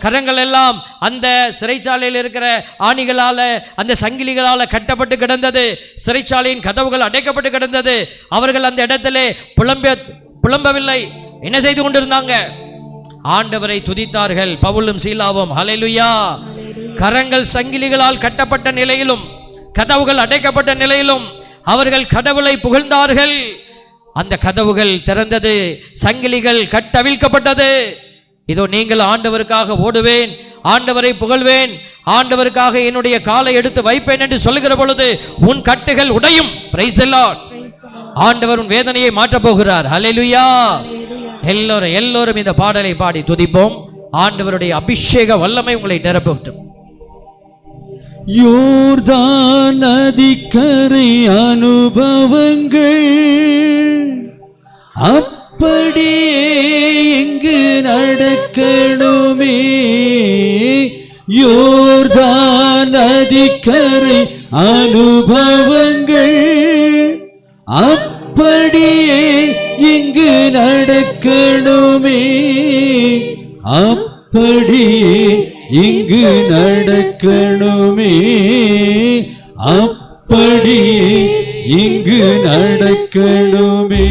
கரங்கள் எல்லாம் அந்த சிறைச்சாலையில் இருக்கிற ஆணிகளால, அந்த சங்கிலிகளால கட்டப்பட்டு கிடந்தது. சிறைச்சாலையின் கதவுகள் அடைக்கப்பட்டு கிடந்தது. அவர்கள் அந்த இடத்திலே புலம்பவில்லை. என்ன செய்து கொண்டிருந்தாங்க? ஆண்டவரை துதித்தார்கள், பவுலும் சீலாவும். ஹல்லேலூயா. கரங்கள் சங்கிலிகளால் கட்டப்பட்ட நிலையிலும், கதவுகள் அடைக்கப்பட்ட நிலையிலும் அவர்கள் கடவுளை புகழ்ந்தார்கள். அந்த கதவுகள் திறந்தது, சங்கிலிகள் கட்டவிழ்க்கப்பட்டது. இதோ நீங்கள் ஆண்டவருக்காக ஓடுவேன், ஆண்டவரை புகழ்வேன், ஆண்டவருக்காக என்னுடைய காலை எடுத்து வைப்பேன் என்று சொல்லுகிற பொழுது உன் கட்டுகள் உடையும். Price the Lord. ஆண்டவர் உன் வேதனையை மாற்றப் போகிறார். ஹல்லேலூயா. எல்லோரும் இந்த பாடலை பாடி துதிப்போம். ஆண்டவருடைய அபிஷேக வல்லமை உங்களை நிரப்பட்டும். யோர்தான் நதிக்கரை அனுபவங்கள் அப்படியே இங்கு நடக்கணுமே. யோர்தான் நதிக்கரை அனுபவங்கள் அப்படியே இங்கு நடக்கணுமே. அப்படியே இங்கு நடக்கணுமே. அப்படியே இங்கு நடக்கணுமே.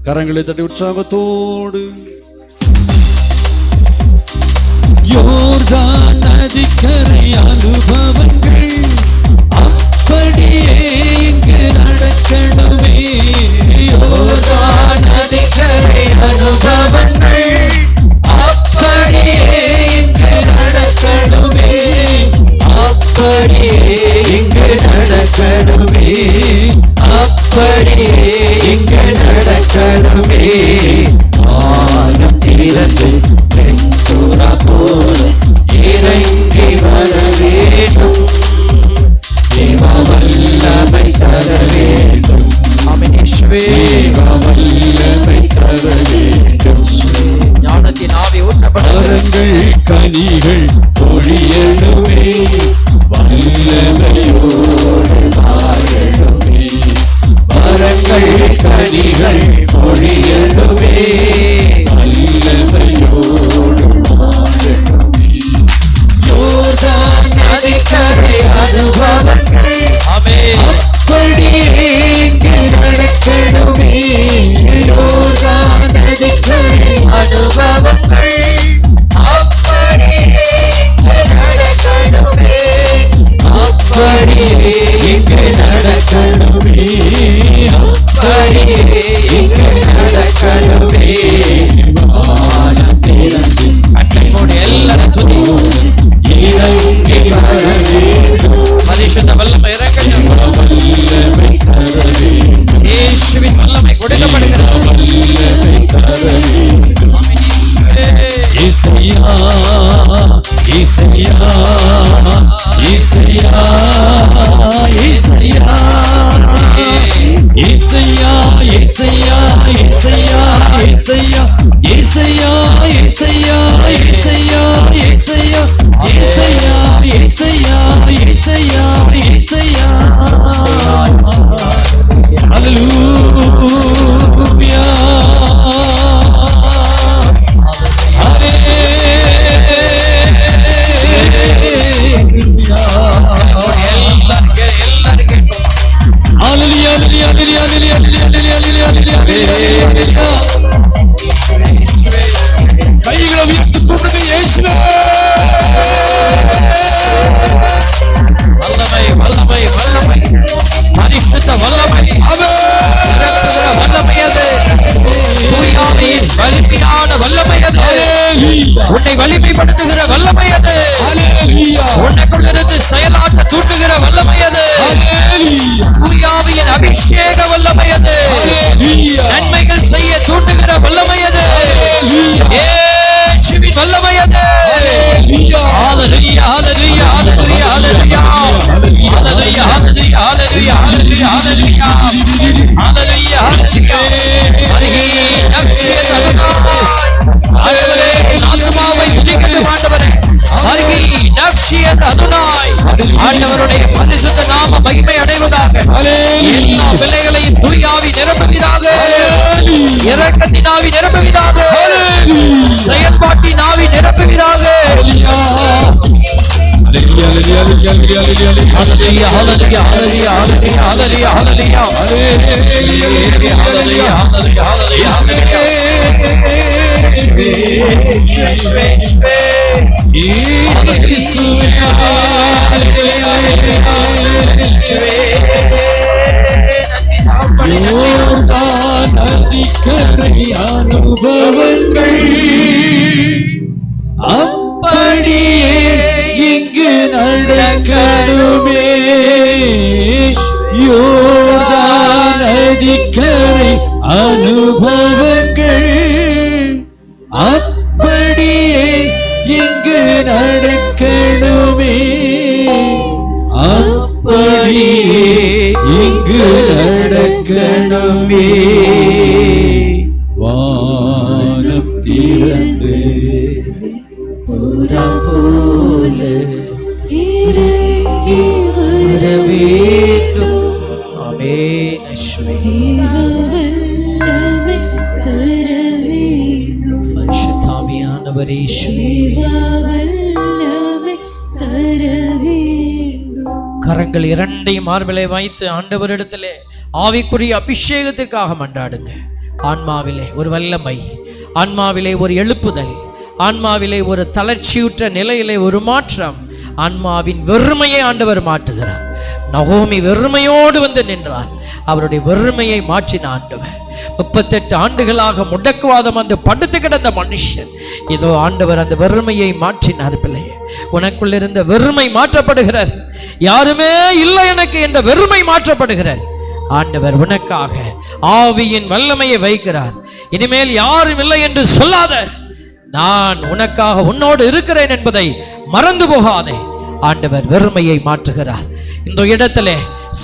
கரங்களை தட்டி உற்சாகத்தோடு யோர்தான் நதிக்கரை அனுபவங்கள் அப்படியே இங்கு நடக்கணுமே. யோர்தான் நதிக்கரை அனுபவங்கள் அப்படியே இங்கு நடக்கணுமே. அப்படியே இங்கு நடக்கணுமே. அப்படியே இங்கு நடக்கணுமே. வானம் திறந்து வெண்சுறா போல இறங்கி வர வேண்டும். தேவ வல்லமை தர வேண்டும். தேவ வல்லமை தர வேண்டும். ஞானத்தின் ஆவி ஊற்றப்படங்கள் கனிகள் பொழியணுமே. வல்லமையோடு வாழணுமே. வரங்கள் கனிகள் பொழியணுமே. வல்லமையோடு வாழணுமே. யோர்தான் நதிக்கரை அனுபவங்கள் அப்படியே இங்கு நடக்கணுமே. யோர்தான் நதிக்கரை அனுபவங்கள் அப்படியே இங்கு நடக்கணுமே. அப்படியே இங்கு நடக்கணுமே. அப்படியே இங்கு நடக்கணுமே. வானம் திறந்து அன்னையோடு எல்லாரும் துதி இறங்கி வர வேண்டும். பரிசுத்த வல்லமை இறங்கட்டும். வல்லமை தர வேண்டும். இயேசுவின் வல்லமை கொடுக்கப்படுகிறது. வல்லமை தர வேண்டும். இசையா இசையா இசையா இசையா இசையா இசையா இசையா இசையா இசையா இசையா இசையா இசையா இசையா இசையா இசையா இசையா. ஹல்லேலூயா. கைகளை உயர்த்தி கூப்பிடுங்க இயேசுவே. வல்லமை வல்லமை வல்லமை பரிசுத்த வல்லமை இறங்குகிற வல்லமை அது. தூயாவின் வலிமையான வல்லமை அது. உன்னை வலிமைப்படுத்துகிற வல்லமை அது. உன்னைக்குள்ளிருந்து செயலாற்ற தூண்டுகிற வல்லமை அது. தூயாவின் அபிஷேக வல்லமை அது. நன்மைகள் செய்ய தூண்டுகிற வல்லமை அது. இயேசுவின் வல்லமை அது. ஹல்லேலூயா ஹல்லேலூயா ஹல்லேலூயா ஹல்லேலூயா ஹல்லேலூயா ஹல்லேலூயா ஹல்லேலூயா ஹல்லேலூயா ஹல்லேலூயா ஹல்லேலூயா. வருகை நற்செய்தி ஆத்மாவை துதிக்கட்டும் ஆண்டவரே. வருகை நற்செய்தி அதுனாய் ஆண்டவருடைய பரிசுத்த நாம மகிமை அடைவதாக. எல்லா விலைகளையும் தூயாவி நிரப்புகிறாக. இரக்கத்தினாவி நிரப்புகிறாக. செயல்பாட்டினாவி நிரப்புகிறாக. Hallelujah, hallelujah, hallelujah, hallelujah, hallelujah, hallelujah, அப்படியே இங்கு நடக்கணுமே. யோர்தான் நதிக்கரை அனுபவங்கள் அப்படியே இங்கு ஆண்டவரே வல்லமை தர வேண்டும். கரங்கள் இரண்டையும் மார்பிலை வைத்து ஆண்டவரிடத்திலே ஆவிக்குரிய அபிஷேகத்திற்காக மன்றாடுங்க. ஆன்மாவிலே ஒரு வல்லமை, ஆன்மாவிலே ஒரு எழுப்புதல், ஆன்மாவிலே ஒரு தளர்ச்சியுற்ற நிலையிலே ஒரு மாற்றம், ஆன்மாவின் வெறுமையை ஆண்டவர் மாற்றுகிறார். நகோமி வெறுமையோடு வந்து நின்றார். அவருடைய வெறுமையை மாற்றின ஆண்டவர். 38 ஆண்டுகளாக முடக்குவாதம் வந்து படுத்து கிடந்த மனுஷன், இதோ ஆண்டவர் அந்த வெறுமையை மாற்றினார். பிள்ளையே, உனக்குள்ள இருந்த வெறுமை மாற்றப்படுகிறது. யாருமே இல்லை எனக்கு என்ற வெறுமை மாற்றப்படுகிறது. ஆண்டவர் உனக்காக ஆவியின் வல்லமையை வைக்கிறார். இனிமேல் யாரும் இல்லை என்று சொல்லாத, நான் உனக்காக உன்னோடு இருக்கிறேன் என்பதை மறந்து போகாதே. ஆண்டவர் வெறுமையை மாற்றுகிறார். இந்த இடத்திலே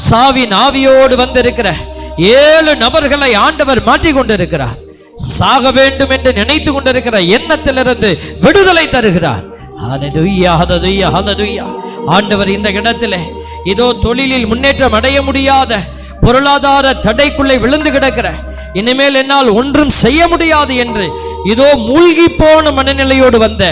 சாவின் ஆவியோடு வந்திருக்கிற 7 நபர்களை ஆண்டவர் மாற்றிக் கொண்டிருக்கிறார். சாக வேண்டும் என்று நினைத்து கொண்டிருக்கிற எண்ணத்திலிருந்து விடுதலை தருகிறார். ஹல்லேலூயா, ஹல்லேலூயா, ஹல்லேலூயா. ஆண்டவர் இந்த இடத்திலே இதோ தொழிலில் முன்னேற்றம் அடைய முடியாத, பொருளாதார தடைக்குள்ளே விழுந்து கிடக்கிற, இனிமேல் என்னால் ஒன்றும் செய்ய முடியாது என்று இதோ மூழ்கி போன மனநிலையோடு வந்த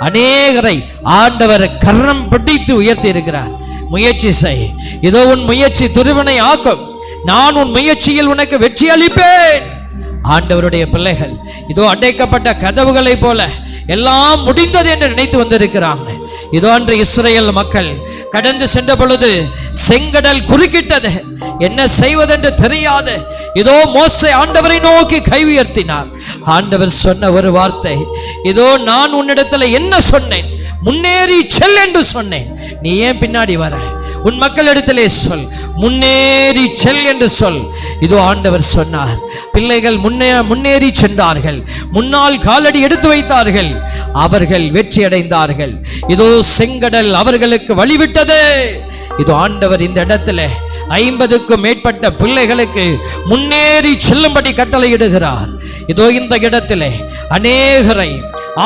அநேகரை ஆண்டவர் கரம் பிடித்து உயர்த்தி இருக்கிறார். முயற்சி செய், இதோ உன் முயற்சி திருவினை ஆக்கும், நான் உன் முயற்சியில் உனக்கு வெற்றி அளிப்பேன். ஆண்டவருடைய பிள்ளைகள் இதோ அடைக்கப்பட்ட கதவுகளை போல எல்லாம் முடிந்தது என்று நினைத்து வந்திருக்கிறாங்க. இதோ அன்று இஸ்ரேல் மக்கள் கடந்து சென்ற பொழுது செங்கடல் குறுக்கிட்டது, என்ன செய்வதென்று தெரியாது. இதோ மோசே ஆண்டவரை நோக்கி கை உயர்த்தினார். ஆண்டவர் சொன்ன ஒரு வார்த்தை, இதோ நான் உன்னிடத்துல என்ன சொன்னேன், முன்னேறி செல் என்று சொன்னேன். நீ ஏன் பின்னாடி வர? உன் மக்களிடத்திலே சொல், முன்னேறி செல் என்று சொல். இதோ ஆண்டவர் சொன்னார், பிள்ளைகள் முன்னேறி சென்றார்கள், முன்னால் காலடி எடுத்து வைத்தார்கள், அவர்கள் வெற்றி அடைந்தார்கள். இதோ செங்கடல் அவர்களுக்கு வழிவிட்டது. இதோ ஆண்டவர் இந்த இடத்துல 50க்கும் மேற்பட்ட பிள்ளைகளுக்கு முன்னேறி செல்லும்படி கட்டளையிடுகிறார். இதோ இந்த இடத்திலே அநேகரை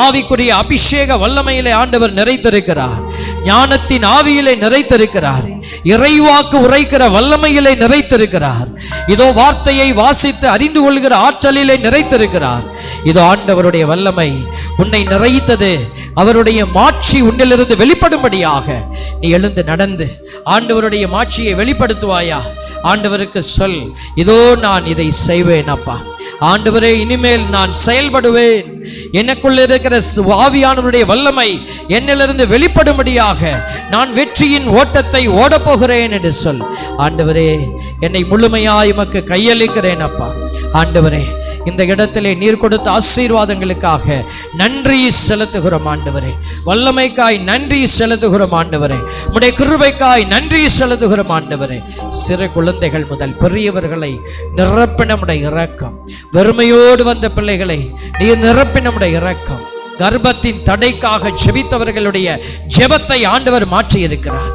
ஆவிக்குரிய அபிஷேக வல்லமையிலே ஆண்டவர் நிறைத்திருக்கிறார். ஞானத்தின் ஆவியிலே நிறைத்திருக்கிறார். இறைவாக்கு உரைக்கிற வல்லமையிலே நிறைத்திருக்கிறார். இதோ வார்த்தையை வாசித்து அறிந்து கொள்கிற ஆற்றலிலே நிறைத்திருக்கிறார். இதோ ஆண்டவருடைய வல்லமை உன்னை நிறைத்தது. அவருடைய மாட்சி உன்னிலிருந்து வெளிப்படும்படியாக நீ எழுந்து நடந்து ஆண்டவருடைய மாட்சியை வெளிப்படுத்துவாயா? ஆண்டவருக்கு சொல், இதோ நான் இதை செய்வேன் அப்பா. ஆண்டவரே, இனிமேல் நான் செயல்படுவேன். எனக்குள்ள இருக்கிற ஆவியானவருடைய வல்லமை என்னிலிருந்து வெளிப்படும்படியாக நான் வெற்றியின் ஓட்டத்தை ஓடப்போகிறேன் என்று சொல். ஆண்டவரே, என்னை முழுமையாய் உமக்கு கையளிக்கிறேன் அப்பா. ஆண்டவரே, இந்த இடத்திலே நீர் கொடுத்த ஆசீர்வாதங்களுக்காக நன்றி செலுத்துகிறோம் ஆண்டவரே. வல்லமைக்காய் நன்றி செலுத்துகிறோம் ஆண்டவரே. உம்முடைய கிருபைக்காய் நன்றி செலுத்துகிறோம் ஆண்டவரே. சிறு குழந்தைகள் முதல் பெரியவர்களை நிரப்பின உம்முடைய இரக்கம், வெறுமையோடு வந்த பிள்ளைகளை நீர் நிரப்பின உம்முடைய இரக்கம், கர்ப்பத்தின் தடைக்காக ஜெபித்தவர்களுடைய ஜெபத்தை ஆண்டவர் மாற்றி இருக்கிறார்.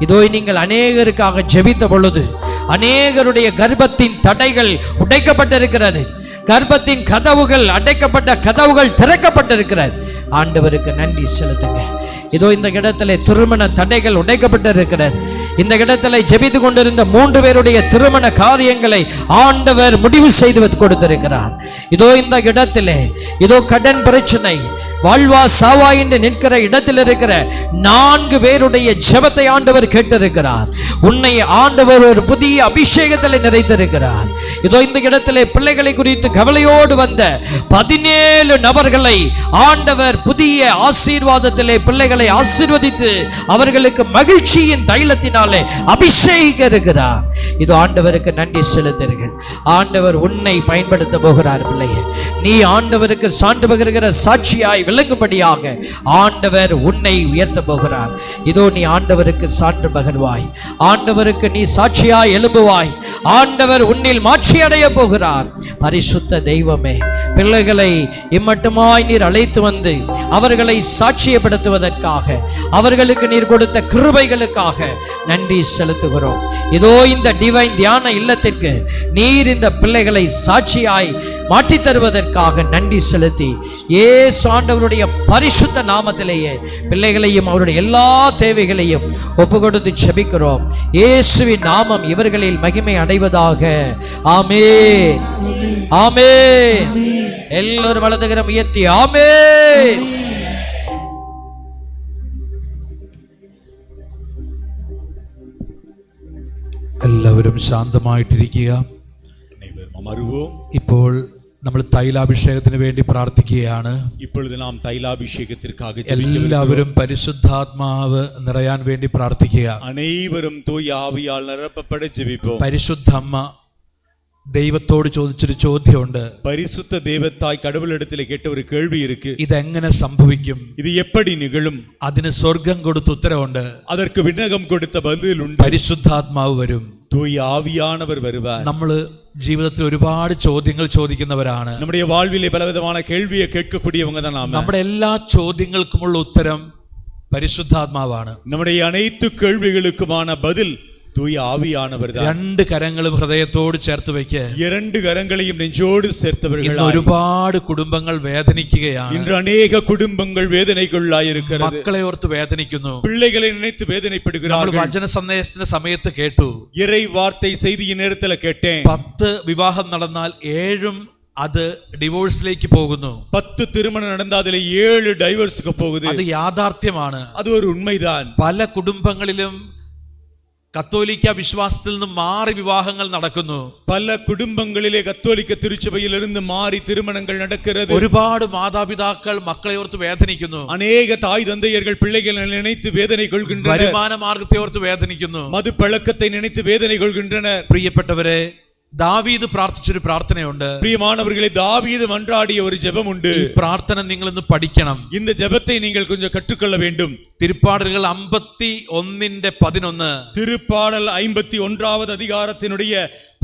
இதோ நீங்கள் அநேகருக்காக ஜெபித்த பொழுது அநேகருடைய கர்ப்பத்தின் தடைகள் உடைக்கப்பட்டிருக்கிறது. கர்ப்பத்தின் கதவுகள், அடைக்கப்பட்ட கதவுகள் திறக்கப்பட்டிருக்கிறது. ஆண்டவருக்கு நன்றி செலுத்துங்க. இதோ இந்த இடத்துல திருமண தடைகள் உடைக்கப்பட்டிருக்கிறது. இந்த இடத்துல ஜெபித்து கொண்டிருந்த 3 பேருடைய திருமண காரியங்களை ஆண்டவர் முடிவு செய்து கொடுத்திருக்கிறார். இதோ இந்த இடத்திலே இதோ கடன் பிரச்சனை, வாழ்வா சாவா என்று நிற்கிற இடத்தில் இருக்கிற 4 பேருடைய ஜெபத்தை ஆண்டவர் கேட்டிருக்கிறார். உன்னை ஆண்டவர் ஒரு புதிய அபிஷேகத்தில் நிறைத்திருக்கிறார். இதோ இந்த இடத்திலே பிள்ளைகளை குறித்து கவலையோடு வந்த 17 நபர்களை ஆண்டவர் புதிய ஆசீர்வாதத்திலே பிள்ளைகளை ஆசீர்வதித்து அவர்களுக்கு மகிழ்ச்சியின் தைலத்தினாலே அபிஷேகிக்க இருக்கிறார். இதோ ஆண்டவருக்கு நன்றி செலுத்துங்கள். ஆண்டவர் உன்னை பயன்படுத்த போகிறார். பிள்ளையே, நீ ஆண்டவருக்கு சான்று பகிர்கிற சாட்சியாய் விளங்கும்படியாக ஆண்டவர் உன்னை உயர்த்த போகிறார். இதோ நீ ஆண்டவருக்கு சான்று பகர்வாய், ஆண்டவருக்கு நீ சாட்சியாய் எழும்புவாய். ஆண்டவர் உன்னில் மாட்சி அடைய போகிறார். பரிசுத்த தெய்வமே, பிள்ளைகளை இம்மட்டுமாய் நீர் அழைத்து வந்து அவர்களை சாட்சியப்படுத்துவதற்காக, அவர்களுக்கு நீர் கொடுத்த கிருபைகளுக்காக நன்றி செலுத்துகிறோம். இதோ இந்த டிவைன் தியான இல்லத்திற்கு நீர் இந்த பிள்ளைகளை சாட்சியாய் மாற்றி தருவதற்காக நன்றி செலுத்தி இயேசு ஆண்டவருடைய பரிசுத்த நாமத்திலேயே பிள்ளைகளையும் அவருடைய எல்லா தேவைகளையும் ஒப்பு கொடுத்து ஜெபிக்கிறோம். இயேசுவின் நாமம் இவர்களில் மகிமை அடைவதாக. ஆமென், ஆமென். எல்லோரும் வலதுகரம் உயர்த்தி ஆமென். എല്ലാവരും ശാന്തമായിട്ടിരിക്കുക. அனைவரும் அமருவோம். ഇപ്പോൾ നമ്മൾ തൈലാഭിഷേകത്തിന് വേണ്ടി പ്രാർത്ഥിക്കുകയാണ്. இப்பொழுது நாம் தைலாபிஷேகத்திற்காக എല്ലാവരും പരിശുദ്ധാത്മാവ് നിറയാൻ വേണ്ടി പ്രാർത്ഥിക്കുക. அனைவரும் தூய ஆவியால் நிரப்பப்பட ஜெபிப்போம். പരിശുദ്ധമ്മ ദൈവത്തോട് ചോദിച്ചൊരു ചോദ്യമുണ്ട്. பரிசுத்த தேவத்தாய் கடவுளிடத்தில் கேட்ட ஒரு கேள்வி இருக்கு. ഇതെങ്ങനെ സംഭവിക്കും? இது எப்படி நிகழும்? അതിന് സ്വർഗം കൊടുത്ത ഉത്തരവുണ്ട്. அதற்கு விண்ணகம் கொடுத்த பதில் உண்டு. പരിശുദ്ധാത്മാവ് വരും. தூய ஆவியானவர் வருவார். നമ്മള് ജീവിതത്തിൽ ഒരുപാട് ചോദ്യങ്ങൾ ചോദിക്കുന്നവരാണ്. நம்முடைய வாழ்விலே பலவிதமான கேள்வியை கேட்கக்கூடியவங்க தான் நாம. നമ്മുടെ എല്ലാ ചോദ്യങ്ങൾക്കുമുള്ള ഉത്തരം പരിശുദ്ധാത്മാവാണ്. நம்முடைய அனைத்து கேள்விகளுக்குமான பதில் தூய ஆவியானவர் தான். രണ്ട് കരങ്ങളും ഹൃദയത്തോട് ചേർത്ത് വെക്ക്. இரண்டு கரங்களையும் நெஞ்சோடு சேர்த்தவர்களாய் ഒരുപാട് കുടുംബങ്ങൾ വേദനിക്കുകയാണ്. இன்று அநேக குடும்பங்கள் வேதனைக்குள்ளாய் இருக்கிறது. മക്കളെ ഓർത്ത് വേദനിക്കുന്നു. பிள்ளைகளை நினைத்து നമ്മൾ வேதனைப்படுகிறார்கள். വചന സന്ദേശത്തിന്റെ സമയത്ത് കേട്ടു, இறை வார்த்தை செய்தியின் நேரத்துல கேட்டேன். 10 വിവാഹം നടന്നാൽ 7 അത് ഡിവോഴ്സിലേക്ക് പോകുന്നു. 10 திருமணம் நடந்தா அதுல 7 டைவர்ஸ்க்கு போகுது. അത് യാഥാർത്ഥ്യമാണ്. அது ஒரு உண்மைதான். പല കുടുംബങ്ങളിലും കത്തോലിക്ക വിശ്വാസത്തിൽ നിന്ന് മാറി വിവാഹങ്ങൾ നടക്കുന്നു. பல குடும்பங்களிலே கத்தோலிக்க திருச்சபையிலிருந்து மாறி திருமணங்கள் நடக்கிறது. ഒരുപാട് മാതാപിതാക്കൾ മക്കളെ ഓർത്ത് വേദനിക്കുന്നു. அநேக தாய் தந்தையர்கள் பிள்ளைகளை நினைத்து வேதனை கொள்கின்றனர். വരുമാന മാർഗത്തെ ഓർത്ത് വേദനിക്കുന്നു. மது பழக்கத்தை நினைத்து வேதனை கொள்கின்றனர். പ്രിയപ്പെട്ടവരെ, ദാവീദ് പ്രാർത്ഥിച്ചൊരു പ്രാർത്ഥനയുണ്ട്. பிரியமானவர்களே, தாவீது மன்றாடிய ஒரு ஜெபம் உண்டு. ഈ പ്രാർത്ഥന നിങ്ങൾ ഇന്ന് പഠിക്കണം. இந்த ஜெபத்தை நீங்கள் கொஞ்சம் கற்றுக்கொள்ள வேண்டும். തിരുപ്പാടലുകൾ 51:11. திருப்பாடல் 51வது அதிகாரத்தினுடைய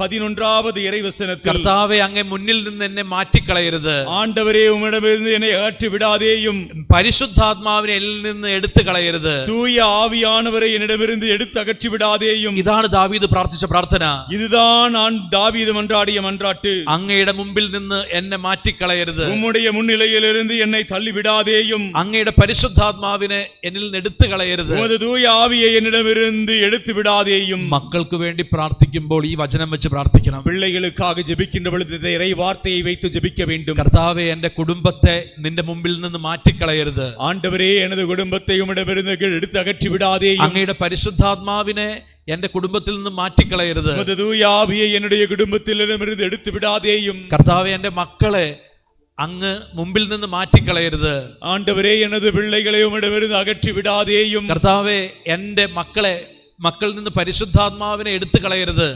11வது இறைவசனத்தில், കർത്താവേ, അങ്ങേ മുന്നിൽ നിന്ന് എന്നെ മാറ്റിക്കളയരുത്. ஆண்டவரே, உம்மிடமிருந்து என்னை அகற்றி விடாதேயும். പരിശുദ്ധാത്മാവിനെ എന്നിൽ നിന്ന് എടുത്തു കളയരുത്. தூய ஆவியானவரை என்னிடமிருந்து எடுத்து அகற்றி விடாதேயும். ഇതാണ് ദാവീദ് പ്രാർത്ഥിച്ച പ്രാർത്ഥന. இதுதான் நான் தாவீது மன்றாடிய மன்றாட்டு. അങ്ങയുടെ മുമ്പിൽ നിന്ന് എന്നെ മാറ്റിക്കളയരുത്. உம்முடைய முன்னிலையிலிருந்து என்னை தள்ளி விடாதேயும். അങ്ങയുടെ പരിശുദ്ധാത്മാവിനെ എന്നിൽ നിന്ന് എടുത്തു കളയരുത്. உமது தூய ஆவியை என்னிடமிருந்து எடுத்து விடாதேயும். മക്കൾക്ക് വേണ്ടി പ്രാർത്ഥിക്കുമ്പോൾ ഈ വചനം വെച്ച് പ്രാർത്ഥിക്കണം. பிள்ளைகளுக்காக ஜெபிக்கின்ற பொழுது இந்த இறை வார்த்தையை வைத்து ஜெபிக்க வேண்டும். കർത്താവേ, എന്റെ കുടുംബത്തെ നിന്റെ മുമ്പിൽ നിന്ന് മാറ്റിക്കളയരുത്. ஆண்டவரே, எனது குடும்பத்தை உம்மிடமிருந்து எடுத்து அகற்றி விடாதேயும். അങ്ങയുടെ പരിശുദ്ധാത്മാവിനെ എന്റെ കുടുംബത്തിൽ നിന്ന് മാറ്റിക്കളയരുത്. உமது தூய ஆவியை என்னுடைய குடும்பத்திலிருந்து எடுத்து விடாதேயும். കർത്താവേ, എന്റെ മക്കളെ അങ്ങ് മുമ്പിൽ നിന്ന് മാറ്റിക്കളയരുത്. ஆண்டவரே, எனது பிள்ளைகளை உம்மிடமிருந்து அகற்றி விடாதேயும். കർത്താവേ, എന്റെ മക്കളിൽ നിന്ന് പരിശുദ്ധാത്മാവിനെ എടുത്തു കളയരുത്.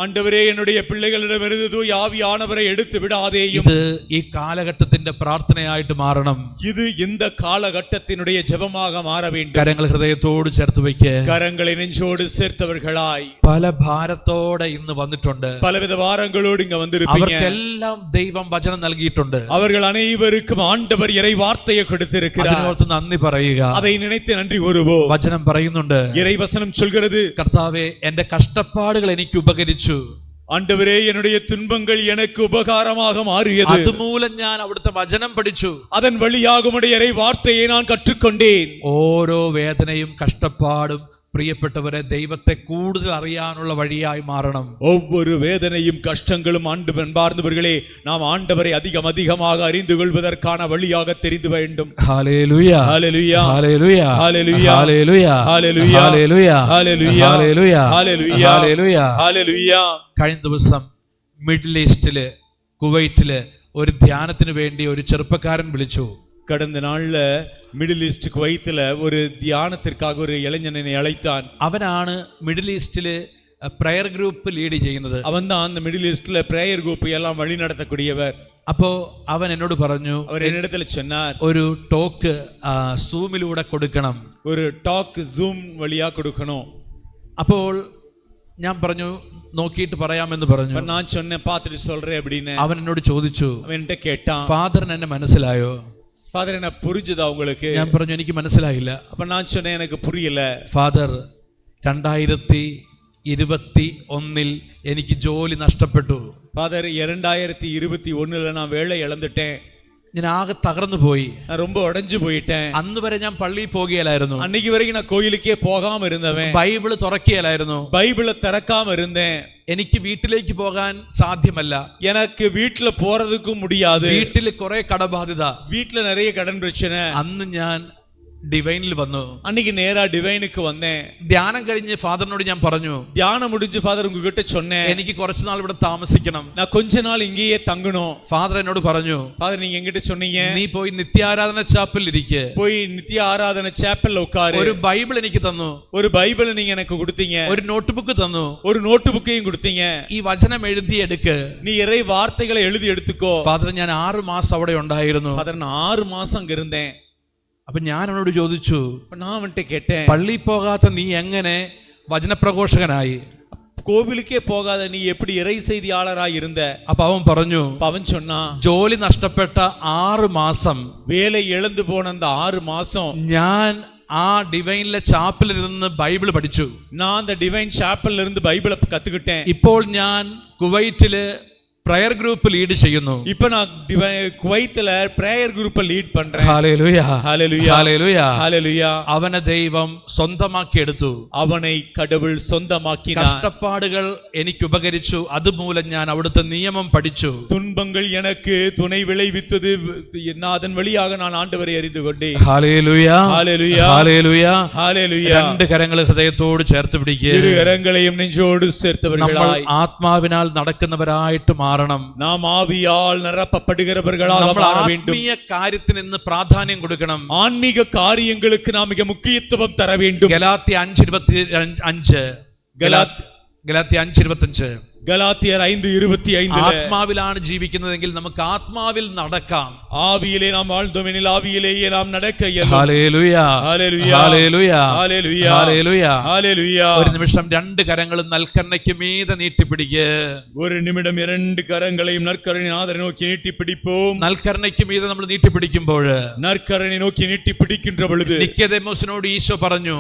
ஆண்டவரே, என்னுடைய பிள்ளைகளிடமிருந்து தூய ஆவியானவரை எடுத்து விடாதேயும். ഇത് ഈ കാലഘട്ടത്തിന്റെ പ്രാർത്ഥനയായിട്ട് മാറണം. இது இந்த காலகட்டத்தினுடைய ஜெபமாக மாற வேண்டும். കരങ്ങൾ ഹൃദയത്തോട് ചേർത്ത് വയ്ക്ക്. கரங்களை நெஞ்சோடு சேர்த்தவர்களாய் പല ഭാരത്തോടെ ഇന്ന് വന്നിട്ടുണ്ട്. பலவித வாரங்களோடு இங்க வந்திருப்பீங்க. അവർക്കെല്ലാം ദൈവം വചനം നൽകിയിട്ടുണ്ട്. அவர்கள் அனைவருக்கும் ஆண்டவர் இறை வார்த்தையை கொடுத்திருக்கிறார். അതിനോർത്ത് നന്ദി പറയുക. அதை நினைத்து நன்றி கூறுவோம். വചനം പറയുന്നുണ്ട്, இறை வசனம் சொல்கிறது, കർത്താവേ, എന്റെ കഷ്ടപ്പാടുകൾ എനിക്ക് ഉപകരിച്ചു. ஆண்டவரே, என்னுடைய துன்பங்கள் எனக்கு உபகாரமாக மாறியது. അതുമൂലം ഞാൻ അവിടുത്തെ വചനം പഠിച്ചു. அதன் வழியாக உம்முடைய இறை வார்த்தையை நான் கற்றுக்கொண்டேன். ഓരോ വേദനയും കഷ്ടപ്പാടും പ്രിയപ്പെട്ടവരെ ദൈവത്തെ കൂടുതൽ അറിയാനുള്ള വഴിയായി മാറണം. ஒவ்வொரு வேதனையும் கஷ்டங்களும் அன்பார்ந்தவர்களே, நாம் ஆண்டவரை அதிகமாக அறிந்து கொள்வதற்கான வழியாக தெரிந்து வேண்டும். ഹല്ലേലൂയ, ஹல்லேலூயா, ഹല്ലേലൂയ, ஹல்லேலூயா, ഹല്ലേലൂയ, ஹல்லேலூயா, ഹല്ലേലൂയ, ஹல்லேலூயா, ഹല്ലേലൂയ, ஹல்லேலூயா, ഹല്ലേലൂയ. ஹல்லேலூயா. കഴിഞ്ഞ ദിവസം മിഡിൽ ഈസ്റ്റില് കുവൈറ്റില് ഒരു ധ്യാനത്തിന് വേണ്ടി ഒരു ചെറുപ്പക്കാരൻ വിളിച്ചു. கடந்த நாள்ல மிடில் ஈஸ்ட் குவைத்துல ஒரு தியானத்திற்காக ஒரு இளைஞனை அழைத்தான். അവനാണ് മിഡിൽ ഈസ്റ്റില് പ്രയർ ഗ്രൂപ്പ് ലീഡ് ചെയ്യുന്നത്. அவன் தான் அந்த மிடில் ஈஸ்ட்ல பிரேயர் குரூப் எல்லாம் வழி நடத்தக்கூடியவர். അപ്പോ അവൻ എന്നോട് പറഞ്ഞു, அவர் என்னிடத்துல சொன்னார், ഒരു ടോക്ക് സൂമിലൂടെ കൊടുക്കണം. ஒரு டாக் ஜூம் வழியா கொடுக்கணும். അപ്പോൾ ഞാൻ പറഞ്ഞു, നോക്കിയിട്ട് പറയാമെന്ന് പറഞ്ഞു. நான் சொன்னேன், பார்த்துட்டு சொல்றேன் அப்படின்னு. അവൻ എന്നോട് ചോദിച്ചു, அவன் என்கிட்ட கேட்டான், ഫാദറിന് എന്നെ മനസ്സിലായോ? ஃபாதர், என்ன புரிஞ்சுதா உங்களுக்கு? ഞാൻ പറഞ്ഞു, എനിക്ക് മനസ്സിലായില്ല. அப்ப நான் சொன்னேன், எனக்கு புரியல. ഫാദർ, 2021 എനിക്ക് ജോലി നഷ്ടപ്പെട്ടു. ஃபாதர், 2021 நான் வேலை இழந்துட்டேன். ഞാൻ ആകെ തകർന്നു പോയി. நான் ரொம்ப உடைஞ்சு போயிட்டேன். അന്ന് വരെ ഞാൻ പള്ളിയിൽ പോകുകയില്ലായിരുന്നു. அன்னைக்கு வரைக்கும் நான் கோயிலுக்கே போகாம இருந்தவன். ബൈബിള് തുറക്കുകയില്ലായിരുന്നു. பைபிளை திறக்காம இருந்தேன். എനിക്ക് വീട്ടിലേക്ക് പോകാൻ സാധ്യമല്ല. எனக்கு வீட்டுல போறதுக்கும் முடியாது. വീട്ടിൽ കുറെ കടബാധ്യത. வீட்டுல நிறைய கடன் பிரச்சனை. അന്ന് ഞാൻ ഡിവൈനിൽ വന്നു. அன்னைக்கு நேரா டிவைனுக்கு வந்தேன். ധ്യാനം കഴിഞ്ഞ് ഫാദറിനോട് ഞാൻ പറഞ്ഞു, தியானம் முடிஞ்சு ஃபாதர் உங்ககிட்ட சொன்னேன், എനിക്ക് കുറച്ച് നാൾ ഇവിടെ താമസിക്കണം. நான் கொஞ்ச நாள் இங்கேயே தங்கணும். ഫാദർ എന്നോട് പറഞ്ഞു, ஃபாதர் நீங்க என்கிட்ட சொன்னீங்க, നീ പോയി നിത്യാരാധന ചാപ്പലിൽ ഇരിക്ക്, போய் நித்திய ஆராதனை சேப்பல்ல உட்காரு. ഒരു ബൈബിൾ എനിക്ക് തന്നു, ஒரு பைபிள் நீங்க எனக்கு கொடுத்தீங்க, ഒരു നോട്ട് ബുക്ക് തന്നു, ஒரு நோட்டு புக்கையும் கொடுத்தீங்க. ഈ വചനം എഴുതി എടുക്ക്. நீ இறை வார்த்தைகளை எழுதி எடுத்துக்கோ. ഫാദർ, ഞാൻ 6 മാസം അവിടെ ഉണ്ടായിരുന്നു. ஃபாதர் நான் 6 மாசம் அங்க இருந்தேன். അപ്പൊ ഞാൻ അവനോട് ചോദിച്ചു, நான் வந்துட்டு கேட்டேன், പള്ളിയിൽ പോകാത്ത നീ എങ്ങനെ വചനപ്രഘോഷകനായി? கோவிலுக்கே போகாத நீ எப்படி இறை செய்தியாளராய் இருந்த? അപ്പൊ അവൻ പറഞ്ഞു, அவன் சொன்னா, ജോലി നഷ്ടപ്പെട്ട 6 മാസം வேலை இழந்து போன அந்த 6 மாசம் ഞാൻ ആ ഡിവൈനിലെ ചാപ്പലിൽ നിന്ന് ബൈബിൾ പഠിച്ചു. நான் அந்த டிவைன் சாப்பல்ல இருந்து பைபிளை கத்துக்கிட்டேன். ഇപ്പോൾ ഞാൻ കുവൈറ്റില് പ്രയർ ഗ്രൂപ്പ് ലീഡ് ചെയ്യുന്നു. இப்ப நான் குவைத்துல பிரேயர் குரூப்பை லீட் பண்றேன். ഹല്ലേലൂയ, ஹalleluya, ഹല്ലേലൂയ. ஹalleluya. അവനെ ദൈവം സ്വന്തമാക്കി എടുത്തു. அவனை கடவுள் சொந்தமாக்கினார். കഷ്ടപ്പാടുകൾ എനിക്ക് ഉപകരിച്ചു. അതുമൂലം ഞാൻ അവിടുത്തെ നിയമം പഠിച്ചു. துன்பங்கள் எனக்கு துணை விளைவித்தது, அதன் வழியாக நான் ஆண்டவரை அறிந்து கொண்டேன். Hallelujah, hallelujah, hallelujah. ഹല്ലേലൂയ. രണ്ട് കരങ്ങൾ ഹൃദയത്തോട് ചേർത്ത് പിടിക്കുക. இரு கரங்களையும் நெஞ்சோடு നമ്മൾ சேர்த்தவர்களாய் ആത്മാവിനാൽ നടക്കുന്നവരായിട്ട് മാറണം. நாம் ஆவியால் நிரப்பப்படுகிறவர்களாக നമ്മൾ மாற வேண்டும். ആത്മീയ കാര്യത്തിന് ഇന്ന് പ്രാധാന്യം കൊടുക്കണം. ஆன்மீக காரியங்களுக்கு நாம் மிக முக்கியத்துவம் தர வேண்டும். ഗലാത്യ 5:25, ഗലാത്യ 5:25. கலாத்தியர் 5:25. ആത്മാവിലാണ് ജീവിക്കുന്നതെങ്കിൽ നമുക്ക് ആത്മാവിൽ നടക്കാം. ஆவியிலே நாம் வாழ்ந்தோமெனில் ஆவியிலேயே நாம் நடக்க இயலும். Hallelujah, hallelujah, hallelujah, hallelujah, hallelujah. Hallelujah. ഒരു നിമിഷം 2 കരങ്ങളും നൽക്കണ്ണയ്ക്ക് മീതെ നീട്ടിപ്പിടിക്ക്. ஒரு நிமிடம் 2 கரங்களையும் நற்கரணை ஆதரை நோக்கி நீட்டி பிடிப்போம். നൽക്കണ്ണയ്ക്ക് മീതെ നമ്മൾ നീട്ടിപ്പിടിക്കുമ്പോൾ நற்கரணை நோக்கி நீட்டி பிடிக்கின்ற பொழுது നിക്കോദേമോസിനോട് ഈശോ പറഞ്ഞു,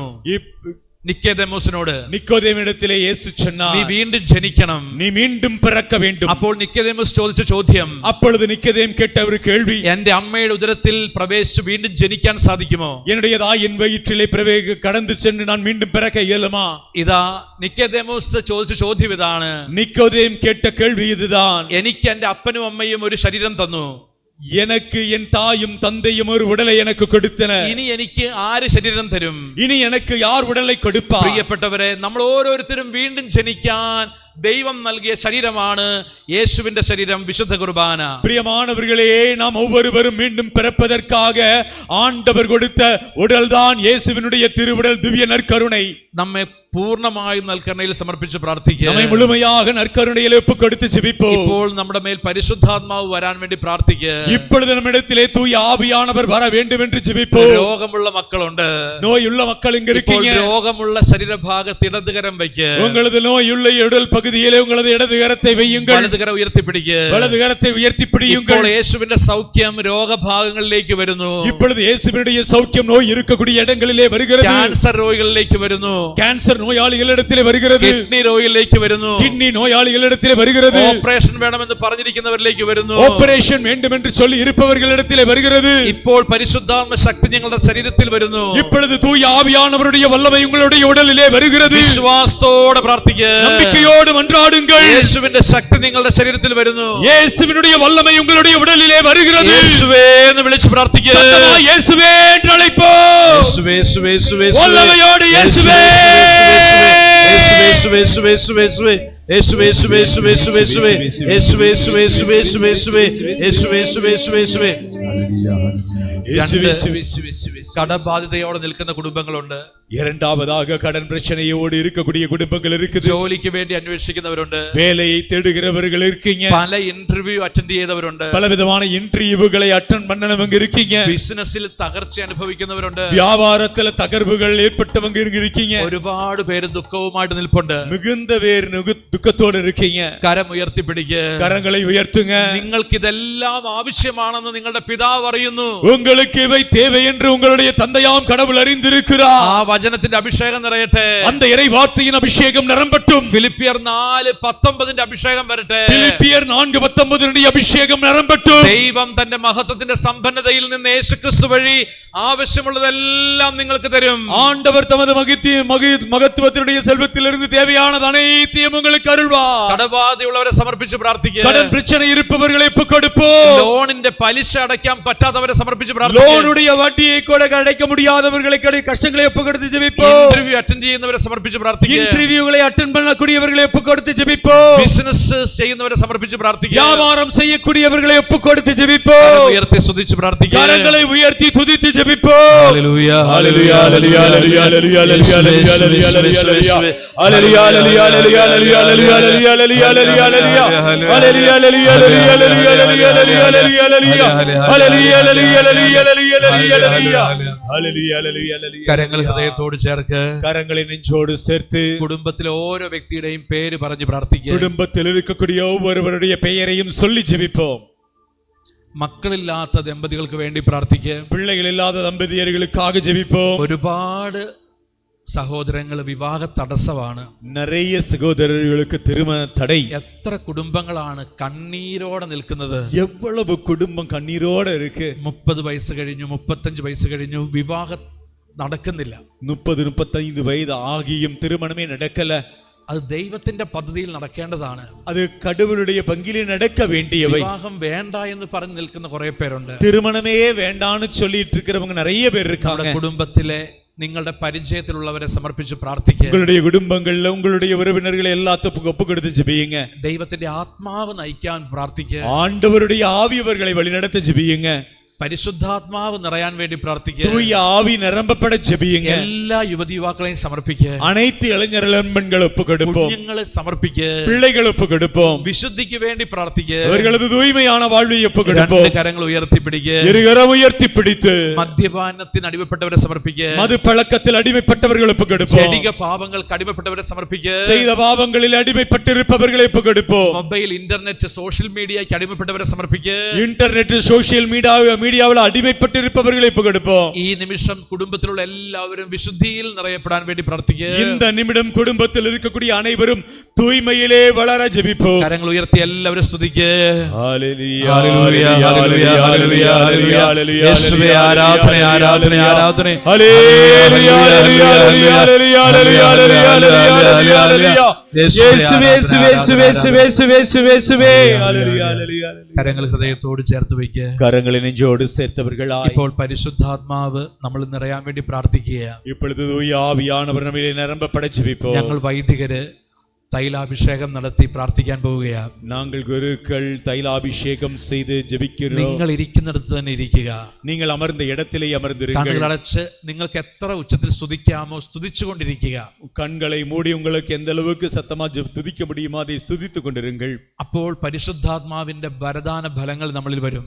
നിക്കോദേമോസിനോട് നിക്കോദേമിടത്തിലെ യേശു சொன்னார், നീ വീണ്ടും ജനിക്കണം. நீ மீண்டும் பிறக்க வேண்டும். അപ്പോൾ നിക്കോദേമോസ് ചോദിച്ച ചോദ്യം, அப்பொழுது நிக்கோதேம் கேட்ட ஒரு கேள்வி, എന്റെ അമ്മയുടെ ഉദരത്തിൽ പ്രവേശിച്ച് വീണ്ടും ജനിക്കാൻ സാധിക്കുമോ? என்னுடைய தாயின் வயிற்றிலே கடந்து சென்று நான் மீண்டும் பிறக்க இயலுமா? ഇതാ നിക്കോദേമോസ് ചോദിച്ച ചോദ്യം ഇതാണ്. நிக்கோதேம் கேட்ட கேள்வி இதுதான். എനിക്ക് എന്റെ അപ്പനും അമ്മയും ഒരു ശരീരം തന്നു, எனக்கு என் தாயும் தந்தையும் ஒரு உடலை எனக்கு கொடுத்தனர். ഇനി എനിക്ക് ആര് ശരീരം തരും? இனி எனக்கு யார் உடலை கொடுப்பார்? പ്രിയപ്പെട്ടവരെ, നമ്മൾ ഓരോരുത്തരും വീണ്ടും ജനിക്കാൻ ദൈവം നൽകിയ ശരീരമാണ് യേശുവിന്റെ ശരീരം, വിശുദ്ധ കുർബാന. பிரியமானவர்களே, நாம் ஒவ்வொருவரும் மீண்டும் பிறப்பதற்காக ஆண்டவர் கொடுத்த உடல்தான் இயேசுவினுடைய திருவுடல், திவ்ய நற்கருணை. നമ്മെ പൂർണ്ണമായും നൽകരണയിൽ സമർപ്പിച്ച് പ്രാർത്ഥിക്കുക. நம்மை முழுமையாக நற்கருணையில் ஒப்புக் கொடுத்து ஜெபிப்போம். ഇപ്പോൾ നമ്മുടെ മേൽ പരിശുദ്ധാത്മാവ് വരാൻ വേണ്ടി പ്രാർത്ഥിക്കുക. இப்பொழுது நம்மிடத்திலே தூய ஆவியானவர் வர வேண்டும் என்று ஜெபிப்போம். രോഗമുള്ള മക്കളുണ്ട്, நோயுள்ள மக்கள் இங்க இருக்கீங்க. രോഗമുള്ള ശരീരഭാഗത്ത് ഇടതുകരം വയ്ക്കുക. உங்களது நோயுள்ள உடல் பகுதியிலே உங்களது இடது கரத்தை வையுங்கள். വലതുകരം ഉയർത്തിപ്പിടിക്കുക. வலது கரத்தை உயர்த்தி பிடியுங்கள். ഇപ്പോൾ യേശുവിന്റെ സൗഖ്യം രോഗഭാഗങ്ങളിലേക്ക് വരുന്നു. இப்பொழுது இயேசுவினுடைய சௌக்கியம் நோய் இருக்கக்கூடிய இடங்களிலே வருகிறது. ക്യാൻസർ രോഗികളിലേക്ക് വരുന്നു. கேன்சர் நோயாளிகளிடத்திலே வருகிறது. കിഡ്നി രോഗികളിലേക്ക് വരുന്നു. கிட்னி நோயாளிகளிடத்திலே வருகிறது. ഓപ്പറേഷൻ വേണമെന്ന് പറഞ്ഞിരിക്കുന്നവരിലേക്ക് വരുന്നു. ஆபரேஷன் வேண்டும் என்று சொல்லி இருப்பவர்களிடத்திலே வருகிறது. ഇപ്പോൾ പരിശുദ്ധാത്മ ശക്തി ഞങ്ങളുടെ ശരീരത്തിൽ വരുന്നു. இப்பொழுது தூய ஆவியானவருடைய வல்லமை உங்களுடைய உடலிலே வருகிறது. വിശ്വാസത്തോടെ പ്രാർത്ഥിക്കുക. நம்பிக்கையோடு மன்றாடுங்கள். യേശുവിന്റെ ശക്തി നിങ്ങളുടെ ശരീരത്തിൽ വരുന്നു. இயேசுவினுடைய வல்லமை உங்களுடைய உடலிலே வருகிறது. യേശുവേ എന്ന് വിളിച്ച് പ്രാർത്ഥിക്കുക. சத்தமாய் இயேசுவே என்று அழைப்போம். യേശുവേ, യേശുവേ, യേശുവേ, வல்லமையோடு இயேசுவே. യേശുവേ, യേശുവേ, യേശുവേ, യേശുവേ, യേശുവേ, യേശുവേ, യേശുവേ, യേശുവേ, യേശുവേ, യേശുവേ, യേശുവേ, യേശുവേ, യേശുവേ, യേശുവേ, യേശുവേ, യേശുവേ, യേശുവേ, യേശുവേ. കടബാധിതയോടെ നിൽക്കുന്ന കുടുംബങ്ങളുണ്ട്. இரண்டாவதாக கடன் பிரச்சனையோடு இருக்கக்கூடிய குடும்பங்கள் இருக்குது. ജോലിക്ക് വേണ്ടി അന്വേഷിക്കുന്നവരുണ്ട്. வேலையை தேடுகிறவர்கள் இருக்கீங்க. പല ഇന്റർവ്യൂ അറ്റൻഡ് ചെയ്തവരുണ്ട്. பலவிதமான இன்டர்வியூகளை அட்டெண்ட் பண்ணனவங்க இருக்கீங்க. ബിസിനസ്സിൽ തകർച്ച അനുഭവിക്കുന്നവരുണ്ട്. வியாபாரத்துல தகர்வுகள் ஏற்பட்டவங்க இருக்கீங்க. ഒരുപാട് പേര് ദുഃഖവുമായിട്ട് നിൽപ്പുണ്ട്. மிகுந்த பேர் துக்கத்தோடு இருக்கீங்க. കരം ഉയർത്തിപ്പിടിക്കുക. கரங்களை உயர்த்துங்க. നിങ്ങൾക്ക് ഇതെല്ലാം ആവശ്യമാണെന്ന് നിങ്ങളുടെ പിതാവ് അറിയുന്നു. உங்களுக்கு இவை தேவை என்று உங்களுடைய தந்தையாம் கடவுள் அறிந்திருக்கிறார். ആ വചനത്തിന്റെ അഭിഷേകം നിറയട്ടെ. அந்த இறை வார்த்தையின் அபிஷேகம் நிரம்பட்டும். ഫിലിപ്പിയർ 4:19 അഭിഷേകം വരട്ടെ. பிலிப்பியர் 4:19 அபிஷேகம் நிரம்பட்டும். ദൈവം തന്റെ മഹത്വത്തിന്റെ സമ്പന്നതയിൽ നിന്ന് യേശുക്രിസ്തു വഴി ആവശ്യമുള്ളതെല്ലാം നിങ്ങൾക്ക് തരും. ஆண்டவர் தமது மகத்துவத்தினுடைய செல்வத்திலிருந்து தேவையானது அனைத்தையும் உங்களுக்கு அருள்வார். കടബാധയുള്ളവരെ സമർപ്പിച്ച് പ്രാർത്ഥിക്കുക. கடன் பிரச்சனை இருப்பவர்களை ஒப்புக் கொடுப்போம். ലോണിന്റെ പലിശ അടയ്ക്കാൻ പറ്റാത്തവരെ സമർപ്പിച്ച് പ്രാർത്ഥിക്കുക. லோனுடைய வட்டியை கூட அடைக்க முடியாதவர்களை கஷ்டங்களை ஒப்புக் கொடுத்து ஜெபிப்போம். ഇന്റർവ്യൂ അറ്റൻഡ് ചെയ്യുന്നവരെ സമർപ്പിച്ച് പ്രാർത്ഥിക്കുക. இன்டர்வியூகளை அட்டெண்ட் பண்ணக்கூடியவர்களை ஒப்புக் கொடுத்து ஜெபிப்போம். ബിസിനസ് ചെയ്യുന്നവരെ സമർപ്പിച്ച് പ്രാർത്ഥിക്കുക. வியாபாரம் செய்யக்கூடியவர்களை ஒப்புக் கொடுத்து ஜெபிப்போம். ഉയർത്തി സ്തുതിച്ച് പ്രാർത്ഥിക്കുക. கரங்களை உயர்த்தி துதித்து ஜெபிப்போம். Hallelujah hallelujah hallelujah hallelujah hallelujah hallelujah കരങ്ങൾ ഹൃദയത്തോട് ചേർക്ക്. കരങ്ങളെ നെഞ്ചോട് ചേർത്ത് കുടുംബത്തിലെ ഓരോ വ്യക്തിയുടെയും പേര് പറഞ്ഞ് പ്രാർത്ഥിക്കുക. കുടുംബത്തിൽ இருக்கக்கூடிய ஒவ்வொருவருடைய பெயரையும் சொல்லி ஜெபிப்போம். മക്കളില്ലാത്ത ദമ്പതികൾക്ക് വേണ്ടി പ്രാർത്ഥിക്കുക. பிள்ளைகளில்லாத தம்பதியர்களுக்காக ஜெபிப்போம். ഒരുപാട് സഹോദരങ്ങൾ വിവാഹ തടസ്സമാണ്. நிறைய சகோதரர்களுக்கு திருமண தடை. എത്ര കുടുംബങ്ങളാണ് കണ്ണീരോടെ നിൽക്കുന്നത്. எவ்வளவு குடும்பம் கண்ணீரோட இருக்கு. 30 വയസ്സ് കഴിഞ്ഞു, 35 വയസ്സ് കഴിഞ്ഞു, വിവാഹം നടക്കുന്നില്ല. 30-35 വയസ്സ് ആകിയും திருமணமே நடக்கல. അത് ദൈവത്തിന്റെ പദ്ധതിയിൽ നടക്കേണ്ടതാണ്. അത് കടവുളുடைய പങ്കിലെ നടക്ക വേണ്ടിയவை. വിവാഹം വേണ്ട എന്ന് പറഞ്ഞു നിൽക്കുന്ന കുറെ പേരുണ്ട്. திருமணமே வேண்டான்னு சொல்லிட்டு இருக்கிறவங்க நிறைய பேர் இருக்காங்க. കുടുംബത്തിലെ നിങ്ങളുടെ പരിചയത്തിലുള്ളവരെ സമർപ്പിച്ച് പ്രാർത്ഥിക്കുക. உங்களுடைய குடும்பங்கள்ல உங்களுடைய உறவினர்களை எல்லாத்துக்கும் ஒப்பு கொடுத்து ஜெபியுங்க. ദൈവത്തിന്റെ ആത്മാവ് നയിക്കാൻ പ്രാർത്ഥിക്കുക. ஆண்டவருடைய ஆவி அவர்களை வழிநடத்த ஜெபியுங்க. പരിശുദ്ധാത്മാവ് നിറയാൻ വേണ്ടി പ്രാർത്ഥിക്കുക. தூய ஆவி நிரம்பப்பட ஜெபியுங்க. എല്ലാ യുവതി യുവാക്കളെയും സമർപ്പിക്കുക. அனைத்து இளைஞர் இளம்பெண்கள் ஒப்பு கொடுப்போம். കുഞ്ഞുങ്ങളെ സമർപ്പിക്കുക. பிள்ளைகள் ஒப்பு கொடுப்போம். വിശുദ്ധിക്ക് വേണ്ടി പ്രാർത്ഥിക്കുക. அவர்களது தூய்மையான வாழ்வை ஒப்பு கொடுப்போம். രണ്ട് കരങ്ങൾ ഉയർത്തി പിടിക്കുക. இருகரம் உயர்த்தி பிடித்து മദ്യപാനത്തിന് അടിമപ്പെട്ടവരെ സമർപ്പിക്കുക. மது பழக்கத்தில் அடிமைப்பட்டவர்கள் ஒப்பு கொடுப்போம். ചെടിക പാപങ്ങൾക്ക് അടിമപ്പെട്ടവരെ സമർപ്പിക്കുക. செய்த பாவங்களில் அடிமைப்பட்டிருப்பவர்களை ஒப்பு கொடுப்போம். മൊബൈൽ ഇന്റർനെറ്റ് സോഷ്യൽ മീഡിയയ്ക്ക് അടിമപ്പെട്ടവരെ സമർപ്പിക്കുക. ഇന്റർനെറ്റ് സോഷ്യൽ மீடியாவில் அடிமைப்பட்டிருப்பவர்களை ஒப்பு கொடுப்போம். ഈ നിമിഷം കുടുംബത്തിലുള്ള എല്ലാവരും വിശുദ്ധിയിൽ നിറയപ്പെടാൻ വേണ്ടി പ്രാർത്ഥിക്കുക. இந்த நிமிடம் குடும்பத்தில் இருக்கக்கூடிய அனைவரும் தூய்மையிலே வளர ஜெபிப்போம். കരങ്ങൾ ഉയർത്തി എല്ലാവരും സ്തുതിക്കുക. Hallelujah hallelujah hallelujah hallelujah hallelujah. യേശുവേ ആരാധന ആരാധന ആരാധന. Hallelujah hallelujah hallelujah hallelujah hallelujah. യേശുവേ യേശുവേ യേശുവേ യേശുവേ യേശുവേ. Hallelujah hallelujah. കരങ്ങൾ ഹൃദയത്തോട് ചേർത്ത് വയ്ക്കുക. കരങ്ങളെ നെഞ്ചോട് சேர்த்தவர்களாய் ഇപ്പോൾ പരിശുദ്ധാത്മാവ് നമ്മൾ നിറയാൻ വേണ്ടി പ്രാർത്ഥിക്കുക. இப்பொழுது தூய ஆவியானவர் நம்மிலே நிரம்பப்பட ஜெபிப்போம். ഞങ്ങൾ വൈദികര് തൈലാഭിഷേകം നടത്തി പ്രാർത്ഥിക്കാൻ പോവുകയാണ്. நாங்கள் குருக்கள் தைலாபிஷேகம் செய்து ஜெபிக்கிறோம். നിങ്ങൾ ഇരിക്കുന്നിടത്ത് തന്നെ ഇരിക്കുക. நீங்கள் അമർந்த இடத்திலே அமர்ந்திருங்கள். കണ്ണുകളടച്ച് നിങ്ങൾക്ക് എത്ര ഉച്ചത്തിൽ സ്തുതിക്കാമോ സ്തുതിച്ചുകൊണ്ടിരിക്കുക. கண்களை மூடி உங்களுக்கு எந்த அளவுக்கு சத்தமா துதிக்க முடியுமோ அதை ஸ்துதித்துக் கொண்டிருங்கள். അപ്പോൾ പരിശുദ്ധാത്മാവിന്റെ വരദാന ഫലങ്ങൾ നമ്മളിൽ വരും.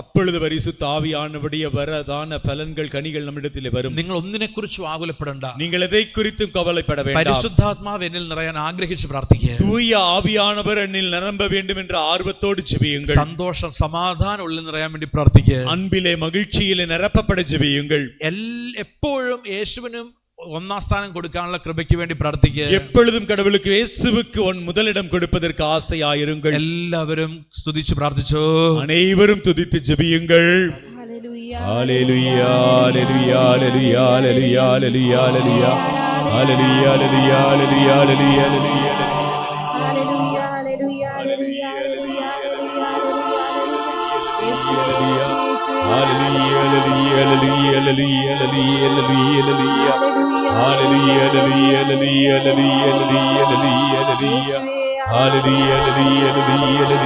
அப்பொழுது பரிசுத்த ஆவியானவருடைய வரதான பலன்கள் கனிகள் நம்மிடத்திலே வரும். നിങ്ങൾ ഒന്നിനെക്കുറിച്ചും ആകുലപ്പെടണ്ട. நீங்கள் எதை குறித்தும் கவலைப்பட வேண்டாம். പരിശുദ്ധാത്മാവ് എന്നിൽ നിറയാൻ ആഗ്രഹിച്ച് പ്രാർത്ഥിക്കുക. தூய ஆவியானவர் என்னில் நிரம்ப வேண்டும் என்ற ஆர்வத்தோடு ஜெபியுங்கள். സന്തോഷം സമാധാനം ഉള്ളിൽ നിറയാൻ വേണ്ടി പ്രാർത്ഥിക്കുക. அன்பிலே மகிழ்ச்சியிலே நிரப்பப்பட ஜெபியுங்கள். എപ്പോഴും യേശുവിനും ഒന്നാം സ്ഥാനം കൊടുക്കാനുള്ള കൃപയ്ക്ക് വേണ്ടി പ്രാർത്ഥിക്കുക. எப்பொழுதும் கடவுளுக்கு இயேசுவுக்கு முதலிடம் கொடுப்பதற்கு ஆசையாயிருங்கள். എല്ലാവരും സ്തുതിച്ച് പ്രാർത്ഥിച്ചോ. அனைவரும் துதித்து ஜெபியுங்கள். ഹല്ലേലൂയ ஹல்லேலூயா ஹல்லேலூயா ஹல்லேலூயா ஹல்லேலூயா ஹல்லேலூயா ஹல்லேலூயா ஹல்லேலூயா ஹல்லேலூயா ஹல்லேலூயா ஹல்லேலூயா ഹല്ലേലൂയ ഹല്ലേലൂയ ഹല്ലേലൂയ ഹല്ലേലൂയ യേശുവേ യേശുവേ ஹல்லேலூயா ஹல்லேலூயா ஹல்லேலூயா ஹல்லேலூயா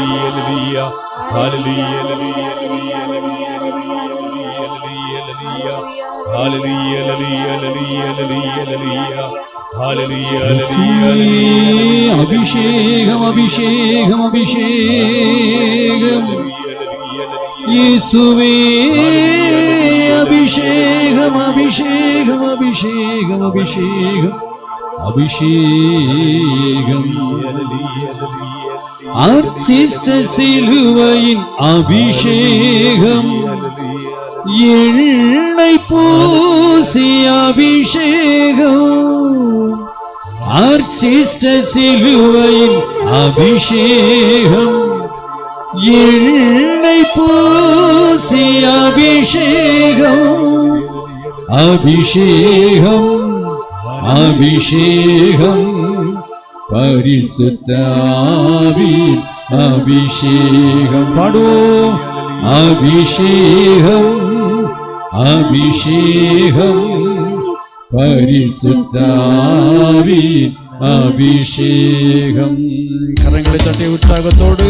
ஹல்லேலூயா ஹல்லேலூயா ஹல்லேலூயா ஹல்லேலூயா ஹல்லேலூயா அபிஷேகம் அபிஷேகம் அபிஷேகம் இயேசுவே அபிஷேகம் அபிஷேகம் அபிஷேகம் அபிஷேகம் அபிஷேகம் அர்ச்சிஷ்ட சிலுவையின் அபிஷேகம் எண்ணெய் பூசி அபிஷேகம் அர்ச்சிஷ்ட சிலுவையின் அபிஷேகம் எண்ணெய் பூசி அபிஷேகம் அபிஷேகம் அபிஷேகம் பரிசுத்த ஆவியின் அபிஷேகம் பாடுவோம். அபிஷேகம் அபிஷேகம் பரிசுத்த ஆவியின் அபிஷேகம். கரங்களை தட்டி உற்சாகத்தோடு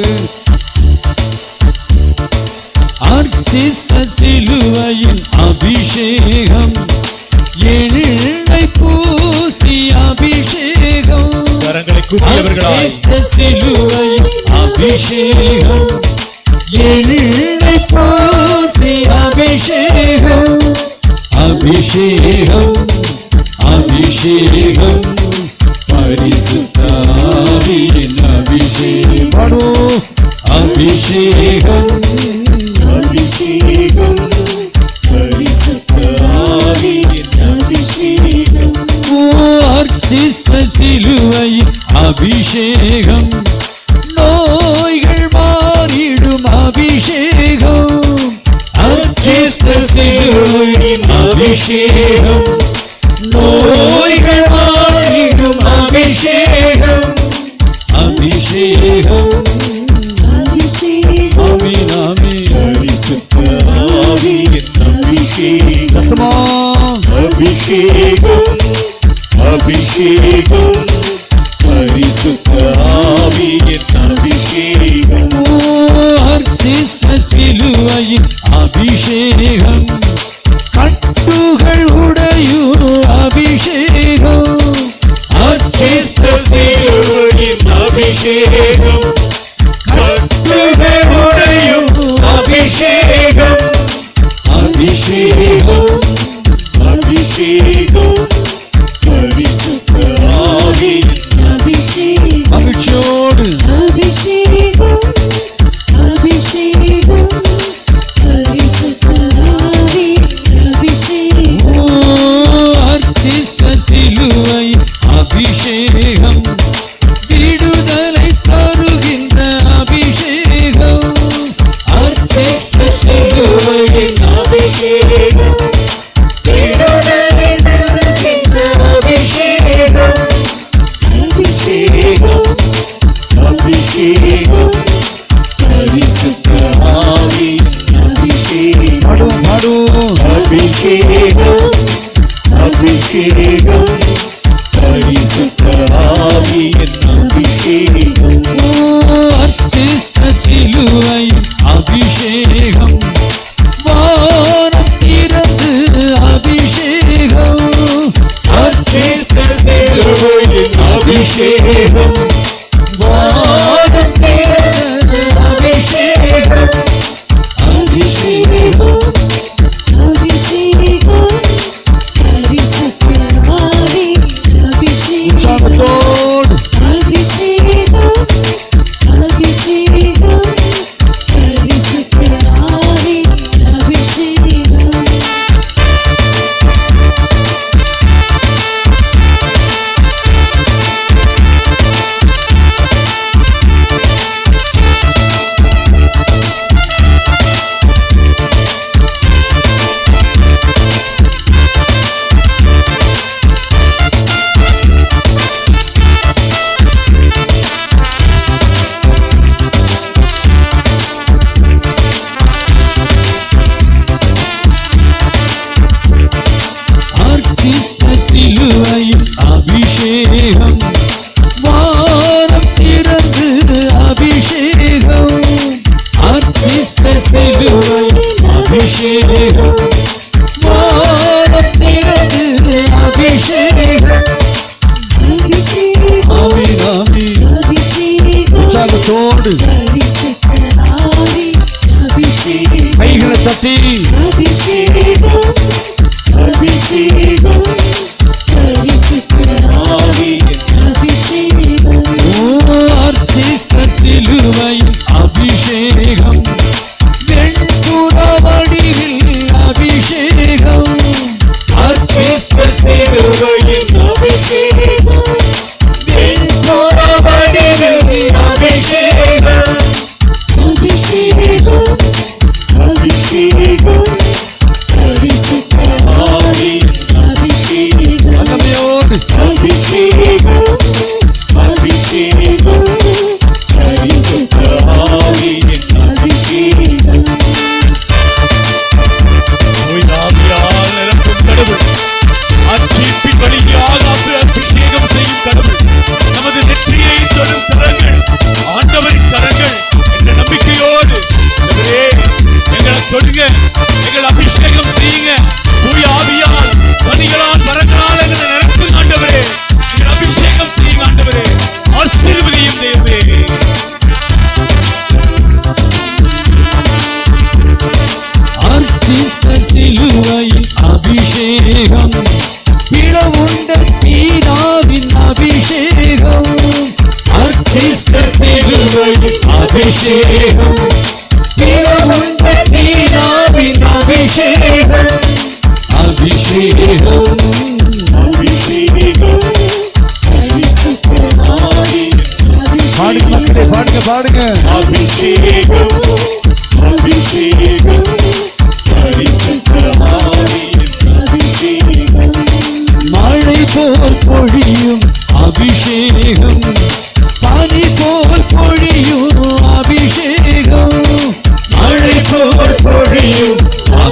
அர்ச்சித்த சிலுவையின் அபிஷேகம் எண்ணெய் பூசி அபிஷேகம். கரங்களை கூப்பியவர்களாய் அர்ச்சித்த சிலுவையின் அபிஷேகம் எண்ணெய் பூசி அபிஷேகம். அபிஷேகம் அபிஷேகம் பரிசுத்த ஆவியின் அபிஷேகம். அபிஷேகம் அபிஷேகம் பரிசுத்த ஆவியின் அபிஷேகம். அர்ச்சித்த சிலுவையின் அபிஷேகம் நோய்கள் மாறிடும் அபிஷேகம். அர்ச்சித்த சிலுவையின் அபிஷேகம் நோய்கள் மாறிடும் அபிஷேகம். அபிஷேகம் ஆமென் ஆமென் பரிசுத்த ஆவியின் அபிஷேகம். சத்தமா அபிஷேகம் அபிஷேகம் பரிசுத்த ஆவியின் அபிஷேகம். அர்ச்சித்த சிலுவையின் அபிஷேகம் கட்டுகள் உடையும் அபிஷேகம். அர்ச்சித்த சிலுவையின் அபிஷேகம் கட்டுகள் உடையும் அபிஷேகம். அபிஷேகம் அபிஷேகம் பரிசுத்த ஆவியின் அபிஷேகம். மகிழ்ச்சியோடு அபிஷேகம் அபிஷேகம் பரிசுத்த ஆவியின் அபிஷேகம். அர்ச்சித்த சிலுவை அபிஷேகம் விடுதலை தருகின்ற அபிஷேகம். அர்ச்சித்த சிலுவையின் அபிஷேகம் விடுதலை தருகின்ற அபிஷேகம். அபிஷேகம் அபிஷேகம் பரிசுத்த ஆவியின் அபிஷேகம். பாடுவோம் அபிஷேகம் அபிஷேகம் பரிசுத்த ஆவியின் அபிஷேகம். அர்ச்சித்த சிலுவை அபிஷேகம் வானம் திறந்து அபிஷேகம். அர்ச்சித்த சிலுவையின் அபிஷேகம் வானம் திறந்து அபிஷேகம். அபிஷேகம் அபிஷேகம் பரிசுத்த ஆவியின் அபிஷேகம். உற்சாகத்தோடு அபிஷேகம் அபிஷேகம் பரிசுத்த ஆவியின் அபிஷேகம். அர்ச்சித்த சிலுவையின் அபிஷேகம் வானம் திறந்து அபிஷேகம். அர்ச்சித்த சிலுவையின் அபிஷேகம் வானம் திறந்து அபிஷேகம். அபிஷேகம் ஆமென் ஆமென் அபிஷேகம் உற்சாகத்தோடு பரிசுத்த ஆவியின் அபிஷேகம். கைகளை தட்டி அபிஷேகம் அபிஷேகம் பரிசுத்த ஆவியின் அபிஷேகம். அர்ச்சித்த சிலுவையின் அபிஷேகம் வெண்புற வடிவில் அபிஷேகம். அர்ச்சித்த சிலுவையின் அபிஷேகம் வெண்புற வடிவில் அபிஷேகம். அபிஷேகம் அபிஷேகம் பரிசுத்த ஆவியின்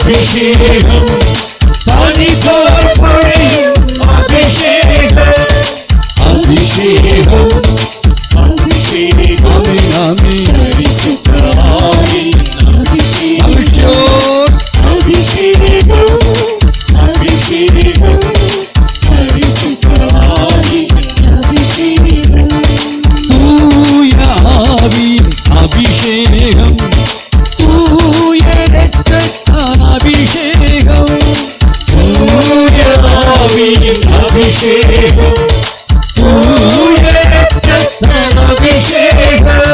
அபிஷேகம் பனிபோல் பொழியும் அபிஷேகம் அபிஷேகம் அபிஷேகம் ஆமே பரிசுத்த ஆவியின் அபிஷேகம் அபிஷேகம் அபிஷேகம் அபிஷேகம் பரிசுத்த ஆவியின் அபிஷேகம் தூய ஆவியின் அபிஷேகம் தூய இரத்தத்தால் அபிஷேகம் தூய ஆவியின் அபிஷேகம் தூய இரத்தத்தால் அபிஷேகம்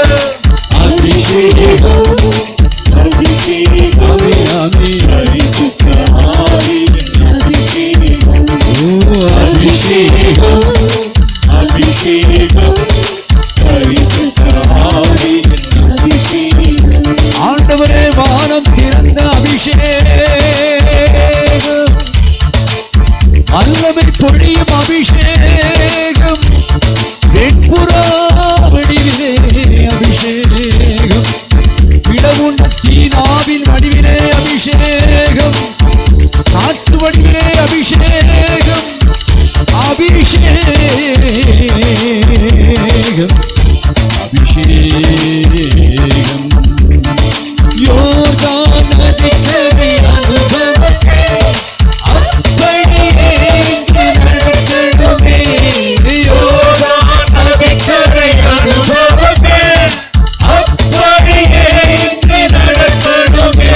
அபிஷேகம் அபிஷேகம் ஆமே பரிசுத்த ஆவியின் அபிஷேகம் ஓ அபிஷேகம் அபிஷேகம் பரிசுத்த ஆவியின் அபிஷேகம் ஆண்டவரே வானம் திறந்த அபிஷேகம் வல்லமை பொழியும் அபிஷேகம் வெண்புறாவடிவிலே அபிஷேகம் இடமுண்ட தீனாவின் வடிவிலே அபிஷேகம் காற்று வடிவிலே அபிஷேகம் அபிஷேகம் அபிஷேகம் யோர்தான் நதிக்கரை அனுபவமே அப்படியே இங்கு நடக்கணுமே யோர்தான் நதிக்கரை அனுபவமே அப்படியே இங்கு நடக்கணுமே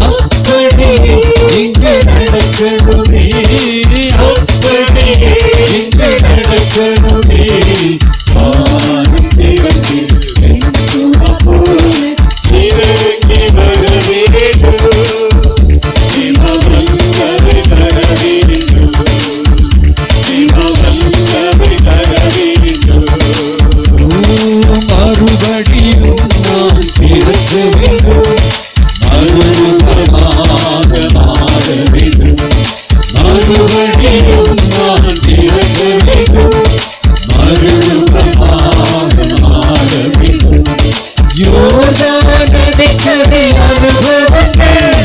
அப்படியே இங்கு நடக்கணுமே அப்படியே இங்கு நடக்கணுமே வானம் திறந்து வெண்புறா போல இறங்கி வர வேண்டும் தேவ வல்லமை தர வேண்டும் தேவ வல்லமை தர வேண்டும் மறுபடியும் நான் பிறக்க வேண்டும் மறுரூபமாக மாற வேண்டும் மறுபடியும் நான் பிறக்க வேண்டும் மறுரூபமாக மாற வேண்டும் யோர்தான் நதிக்கரை அனுபவங்கள்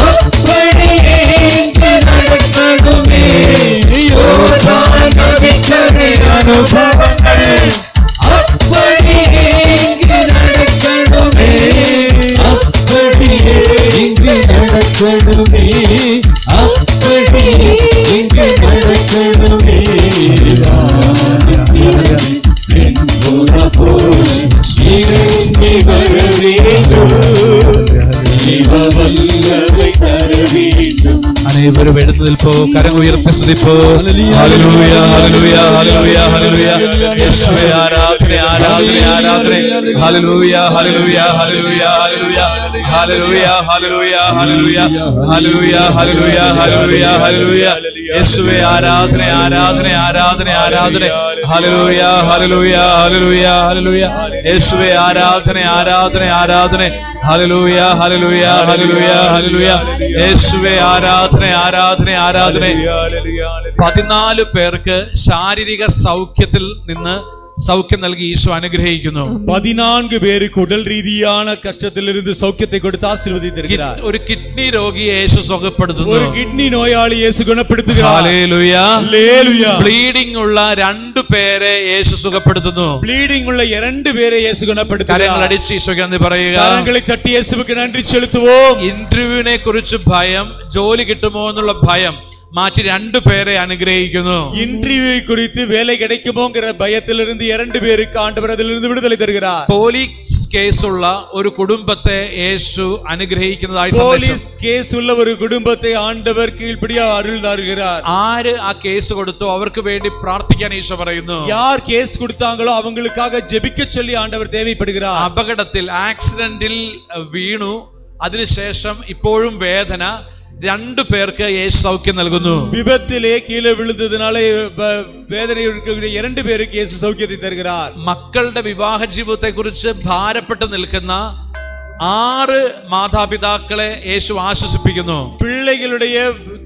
அப்படியே இங்கு நடக்கணுமே யோர்தான் நதிக்கரை அனுபவங்கள் அப்படியே இங்கு நடக்கணுமே அப்படியே இங்கு நடக்கணுமே அப்படியே இங்கு நடக்கணுமே வெண்புறா போல இறங்கி வர வேண்டும் தேவ வல்லமை தர வேண்டும் அனைவரும் எழுந்து நிற்போ கரங்க உயர்த்தி சுதிப்போ ஹalleluya ஹalleluya ஹalleluya ஹalleluya இயேசுவே ஆராதனை ஆராதனை ஆராதனை ஹalleluya ஹalleluya ஹalleluya ஹalleluya ஹalleluya ஹalleluya ஹalleluya ஹalleluya ஹalleluya ஹalleluya ஹalleluya இயேசுவே ஆராதனை ஆராதனை ஆராதனை ஆராதனை ஹalleluya ஹalleluya ஹalleluya ஹalleluya இயேசுவே ஆராதனை ஆராதனை ஆராதனை ஹalleluya ஹalleluya ஹalleluya ஹalleluya இயேசுவே ஆராதனை ஆராதனை ஆராதனை 14 പേർക്ക് ശാരീരിക സൗഖ്യത്തിൽ നിന്ന് സൗഖ്യം നൽകി ഈശോ അനുഗ്രഹിക്കുന്നു 14 പേருக்கு ഉടൽ രീതിயான കഷ്ടത്തിലിരുന്ന് സൗഖ്യത്തെ കൊടുത്ത് ആശീർവദിച്ചിരിക്കുകയാണ് ഒരു കിഡ്നി രോഗിയെ യേശു സുഖപ്പെടുത്തുന്നു ഒരു കിഡ്നി നോയാളി യേശു ഗുണപ്പെടുത്തുകയാണ് ഹല്ലേലൂയ ഹല്ലേലൂയ ബ്ലീഡിംഗ് ഉള്ള 2 പേരെ യേശു സുഖപ്പെടുത്തുന്നു ബ്ലീഡിംഗ് ഉള്ള 2 പേരെ യേശു കരങ്ങൾ ഗുണപ്പെടുത്തുകയാണ് അടിച്ച് ഈശോയ്ക്ക് നന്ദി പറയുക കരങ്ങളെ തട്ടി യേശുവിന് നന്ദി ചെലുത്തുவோம் ഇന്റർവ്യൂവിനെ കുറിച്ച് ഭയം ജോലി കിട്ടുമോ എന്നുള്ള ഭയം മാറ്റി 2 പേരെ അനുഗ്രഹിക്കുന്നു இன்டர்வியூ குறித்து வேலை கிடைக்குமோங்கிற பயத்திலிருந்து 2 பேருக்கு ஆண்டவர் அதிலிருந்து விடுதலை தருகிறார் പോലീസ് കേസുള്ള ഒരു കുടുംബത്തെ യേശു അനുഗ്രഹിക്കുന്നതായി സന്ദേശം போலீஸ் கேஸ் உள்ள ஒரு குடும்பத்தை ஆண்டவர் கீழ்ப்படியா அருள் தருகிறார் ആര് ആ കേസ് കൊടുത്തോ അവർക്ക് വേണ്ടി പ്രാർത്ഥിക്കാൻ ഈശോ പറയുന്നു யார் கேஸ் கொடுத்தாங்களோ அவங்களுக்காக ஜெபிக்க சொல்லி ஆண்டவர் தேவைப்படுகிறார் അപകടത്തിൽ ആക്സിഡന്റിൽ വീണു അതിനുശേഷം ഇപ്പോഴും വേദന 2 പേർക്ക് യേശു സൗഖ്യം നൽകുന്നു விபத்திலே கீழே விழுந்ததுனால வேதனை இருக்கக்கூடிய 2 பேருக்கு இயேசு சௌக்கியத்தை தருகிறார் മക്കളുടെ വിവാഹ ജീവിതത്തെ കുറിച്ച് ഭാരപ്പെട്ട് നിൽക്കുന്ന 6 മാതാപിതാക്കളെ യേശു ആശ്വസിപ്പിക്കുന്നു பிள்ளைகளுடைய